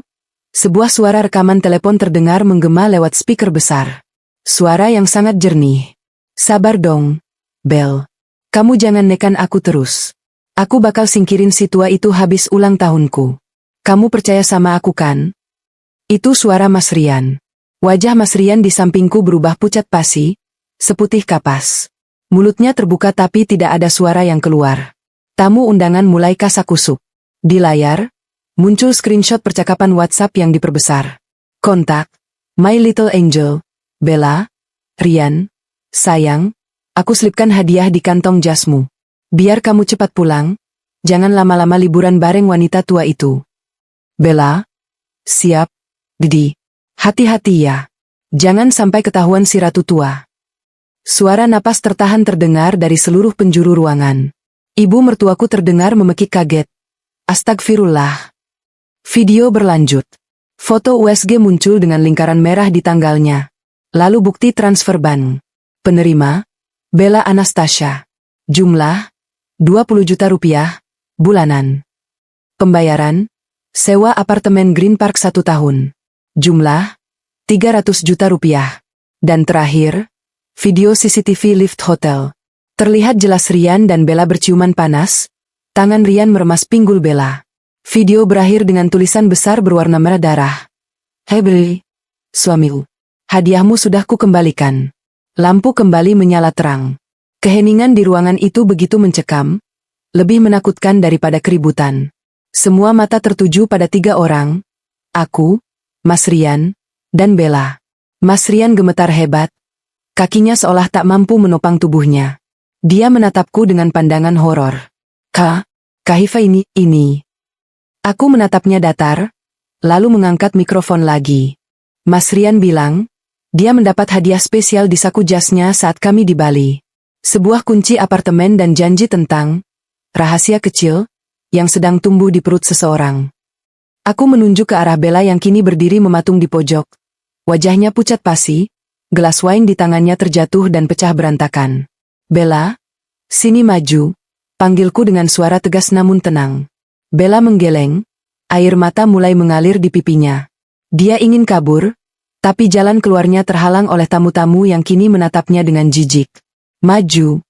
sebuah suara rekaman telepon terdengar menggema lewat speaker besar. Suara yang sangat jernih. Sabar dong, Bel. Kamu jangan nekan aku terus. Aku bakal singkirin si tua itu habis ulang tahunku. Kamu percaya sama aku kan? Itu suara Mas Rian. Wajah Mas Rian di sampingku berubah pucat pasi, seputih kapas. Mulutnya terbuka tapi tidak ada suara yang keluar. Tamu undangan mulai kasakusuk. Di layar, muncul screenshot percakapan WhatsApp yang diperbesar. Kontak, My Little Angel, Bella, Rian, sayang, aku selipkan hadiah di kantong jasmu. Biar kamu cepat pulang, jangan lama-lama liburan bareng wanita tua itu. Bella, siap, Didi. Hati-hati ya. Jangan sampai ketahuan si ratu tua. Suara napas tertahan terdengar dari seluruh penjuru ruangan. Ibu mertuaku terdengar memekik kaget. Astagfirullah. Video berlanjut. Foto USG muncul dengan lingkaran merah di tanggalnya. Lalu bukti transfer bank. Penerima, Bella Anastasia. Jumlah, 20 juta rupiah, bulanan. Pembayaran, sewa apartemen Green Park 1 tahun. Jumlah, 300 juta rupiah. Dan terakhir, video CCTV lift hotel. Terlihat jelas Rian dan Bella berciuman panas, tangan Rian meremas pinggul Bella. Video berakhir dengan tulisan besar berwarna merah darah. Hei Beli, suamiku, hadiahmu sudah kukembalikan. Lampu kembali menyala terang. Keheningan di ruangan itu begitu mencekam, lebih menakutkan daripada keributan. Semua mata tertuju pada 3 orang, aku, Mas Rian, dan Bella. Mas Rian gemetar hebat, kakinya seolah tak mampu menopang tubuhnya. Dia menatapku dengan pandangan horor. Kahifa ini. Aku menatapnya datar, lalu mengangkat mikrofon lagi. Mas Rian bilang, dia mendapat hadiah spesial di saku jasnya saat kami di Bali. Sebuah kunci apartemen dan janji tentang rahasia kecil yang sedang tumbuh di perut seseorang. Aku menunjuk ke arah Bella yang kini berdiri mematung di pojok. Wajahnya pucat pasi, gelas wine di tangannya terjatuh dan pecah berantakan. Bella, sini maju, panggilku dengan suara tegas namun tenang. Bella menggeleng, air mata mulai mengalir di pipinya. Dia ingin kabur, tapi jalan keluarnya terhalang oleh tamu-tamu yang kini menatapnya dengan jijik. Maju,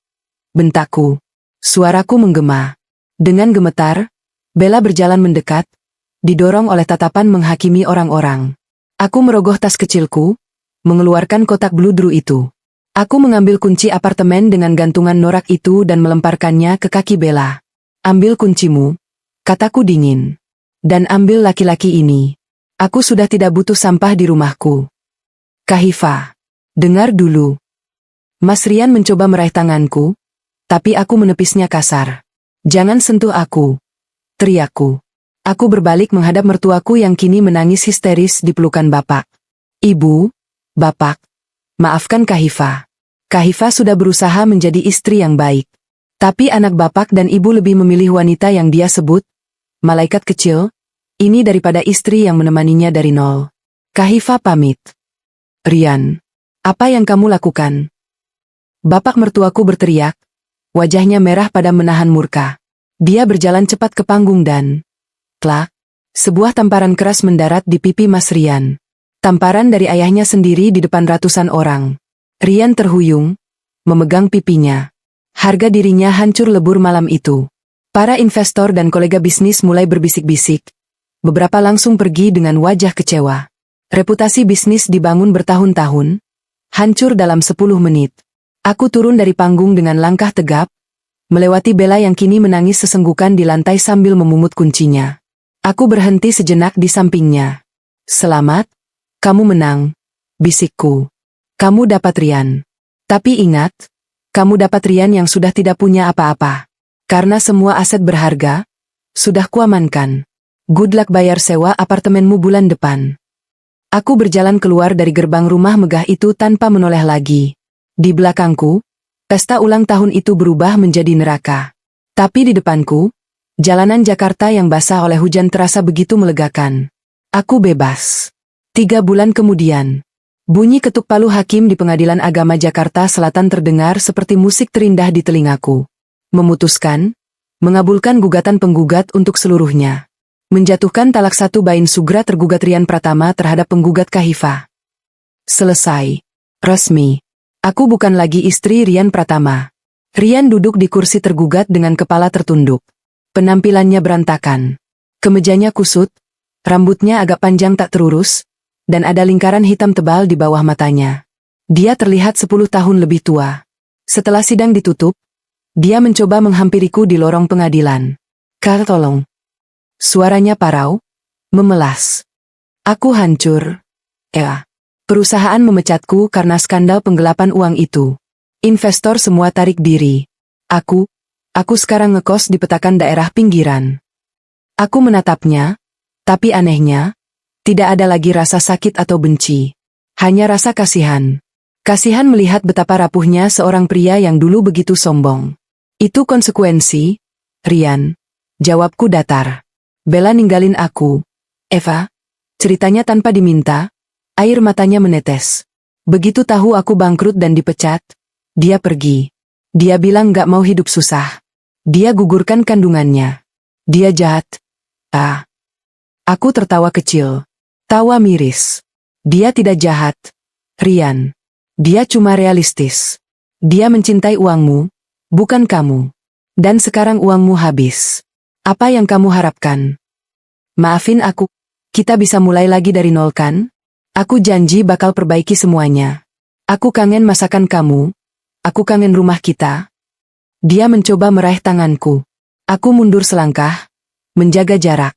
bentakku. Suaraku menggema. Dengan gemetar, Bella berjalan mendekat, didorong oleh tatapan menghakimi orang-orang. Aku merogoh tas kecilku, mengeluarkan kotak bludru itu. Aku mengambil kunci apartemen dengan gantungan norak itu dan melemparkannya ke kaki Bella. Ambil kuncimu, kataku dingin. Dan ambil laki-laki ini. Aku sudah tidak butuh sampah di rumahku. Kahifa, dengar dulu. Mas Rian mencoba meraih tanganku, tapi aku menepisnya kasar. Jangan sentuh aku, teriakku. Aku berbalik menghadap mertuaku yang kini menangis histeris di pelukan bapak. Ibu, bapak, maafkan Kahifa. Kahifa sudah berusaha menjadi istri yang baik. Tapi anak bapak dan ibu lebih memilih wanita yang dia sebut malaikat kecil, ini daripada istri yang menemaninya dari nol. Kahifa pamit. Rian, apa yang kamu lakukan? Bapak mertuaku berteriak, wajahnya merah pada menahan murka. Dia berjalan cepat ke panggung dan klak, sebuah tamparan keras mendarat di pipi Mas Rian. Tamparan dari ayahnya sendiri di depan ratusan orang. Rian terhuyung, memegang pipinya. Harga dirinya hancur lebur malam itu. Para investor dan kolega bisnis mulai berbisik-bisik. Beberapa langsung pergi dengan wajah kecewa. Reputasi bisnis dibangun bertahun-tahun, hancur dalam 10 menit. Aku turun dari panggung dengan langkah tegap, melewati Bella yang kini menangis sesenggukan di lantai sambil memungut kuncinya. Aku berhenti sejenak di sampingnya. Selamat, kamu menang, bisikku. Kamu dapat Rian. Tapi ingat, kamu dapat Rian yang sudah tidak punya apa-apa. Karena semua aset berharga, sudah kuamankan. Good luck bayar sewa apartemenmu bulan depan. Aku berjalan keluar dari gerbang rumah megah itu tanpa menoleh lagi. Di belakangku, pesta ulang tahun itu berubah menjadi neraka. Tapi di depanku, jalanan Jakarta yang basah oleh hujan terasa begitu melegakan. Aku bebas. 3 bulan kemudian, bunyi ketuk palu hakim di Pengadilan Agama Jakarta Selatan terdengar seperti musik terindah di telingaku. Memutuskan, Mengabulkan gugatan penggugat untuk seluruhnya. Menjatuhkan talak 1 Bain Sugra tergugat Rian Pratama terhadap penggugat Kahifah. Selesai. Resmi. Aku bukan lagi istri Rian Pratama. Rian duduk di kursi tergugat dengan kepala tertunduk. Penampilannya berantakan. Kemejanya kusut, rambutnya agak panjang tak terurus, dan ada lingkaran hitam tebal di bawah matanya. Dia terlihat 10 tahun lebih tua. Setelah sidang ditutup, dia mencoba menghampiriku di lorong pengadilan. "Kak, tolong." Suaranya parau, memelas. "Aku hancur. Perusahaan memecatku karena skandal penggelapan uang itu. Investor semua tarik diri. Aku sekarang ngekos di petakan daerah pinggiran." Aku menatapnya, tapi anehnya, tidak ada lagi rasa sakit atau benci. Hanya rasa kasihan. Kasihan melihat betapa rapuhnya seorang pria yang dulu begitu sombong. "Itu konsekuensi, Rian," jawabku datar. "Bella ninggalin aku." "Eva," ceritanya tanpa diminta, air matanya menetes. "Begitu tahu aku bangkrut dan dipecat, dia pergi. Dia bilang gak mau hidup susah. Dia gugurkan kandungannya. Dia jahat." Aku tertawa kecil. Tawa miris. "Dia tidak jahat, Rian. Dia cuma realistis. Dia mencintai uangmu, bukan kamu. Dan sekarang uangmu habis. Apa yang kamu harapkan?" "Maafin aku, kita bisa mulai lagi dari nol kan? Aku janji bakal perbaiki semuanya. Aku kangen masakan kamu. Aku kangen rumah kita." Dia mencoba meraih tanganku. Aku mundur selangkah, menjaga jarak.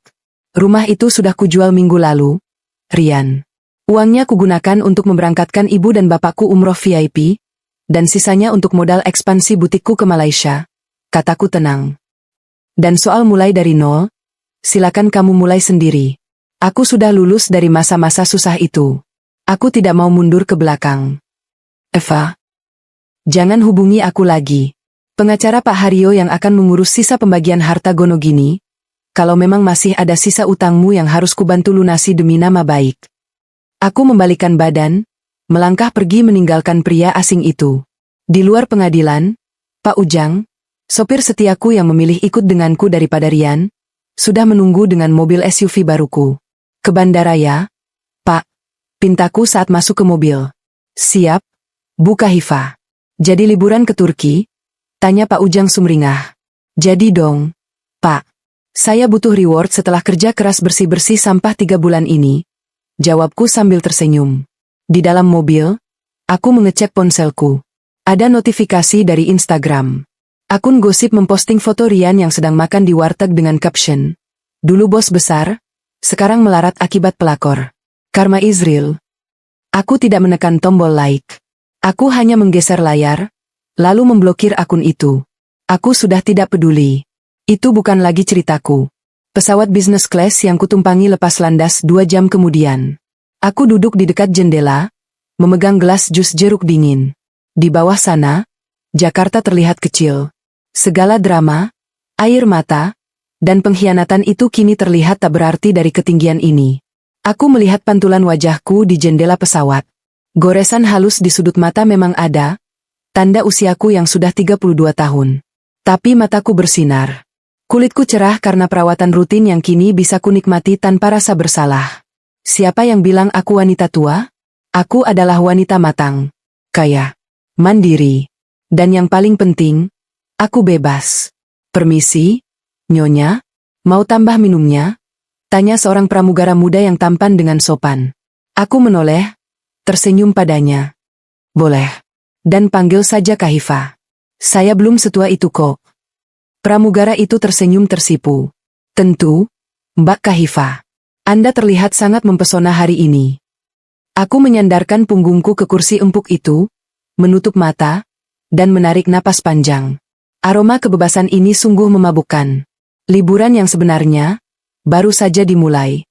"Rumah itu sudah kujual minggu lalu, Rian. Uangnya kugunakan untuk memberangkatkan ibu dan bapakku umroh VIP, dan sisanya untuk modal ekspansi butikku ke Malaysia," kataku tenang. "Dan soal mulai dari nol, silakan kamu mulai sendiri. Aku sudah lulus dari masa-masa susah itu. Aku tidak mau mundur ke belakang." "Eva, jangan hubungi aku lagi. Pengacara Pak Haryo yang akan mengurus sisa pembagian harta Gonogini. Kalau memang masih ada sisa utangmu yang harus kubantu lunasi demi nama baik." Aku membalikan badan, melangkah pergi meninggalkan pria asing itu. Di luar pengadilan, Pak Ujang, sopir setiaku yang memilih ikut denganku daripada Rian, sudah menunggu dengan mobil SUV baruku. "Ke bandara ya, Pak," pintaku saat masuk ke mobil. "Siap, Bu Kahifah. Jadi liburan ke Turki?" tanya Pak Ujang sumringah. "Jadi dong, Pak. Saya butuh reward setelah kerja keras bersih-bersih sampah 3 bulan ini," jawabku sambil tersenyum. Di dalam mobil, aku mengecek ponselku. Ada notifikasi dari Instagram. Akun gosip memposting foto Rian yang sedang makan di warteg dengan caption, "Dulu bos besar, sekarang melarat akibat pelakor. Karma is real." Aku tidak menekan tombol like. Aku hanya menggeser layar, lalu memblokir akun itu. Aku sudah tidak peduli. Itu bukan lagi ceritaku. Pesawat business class yang kutumpangi lepas landas 2 jam kemudian. Aku duduk di dekat jendela, memegang gelas jus jeruk dingin. Di bawah sana, Jakarta terlihat kecil. Segala drama, air mata, dan pengkhianatan itu kini terlihat tak berarti dari ketinggian ini. Aku melihat pantulan wajahku di jendela pesawat. Goresan halus di sudut mata memang ada, tanda usiaku yang sudah 32 tahun. Tapi mataku bersinar. Kulitku cerah karena perawatan rutin yang kini bisa kunikmati tanpa rasa bersalah. Siapa yang bilang aku wanita tua? Aku adalah wanita matang, kaya, mandiri, dan yang paling penting, aku bebas. "Permisi, Nyonya, mau tambah minumnya?" tanya seorang pramugara muda yang tampan dengan sopan. Aku menoleh, tersenyum padanya. "Boleh. Dan panggil saja Kahifah. Saya belum setua itu kok." Pramugara itu tersenyum tersipu. "Tentu, Mbak Kahifah. Anda terlihat sangat mempesona hari ini." Aku menyandarkan punggungku ke kursi empuk itu, menutup mata, dan menarik napas panjang. Aroma kebebasan ini sungguh memabukkan. Liburan yang sebenarnya baru saja dimulai.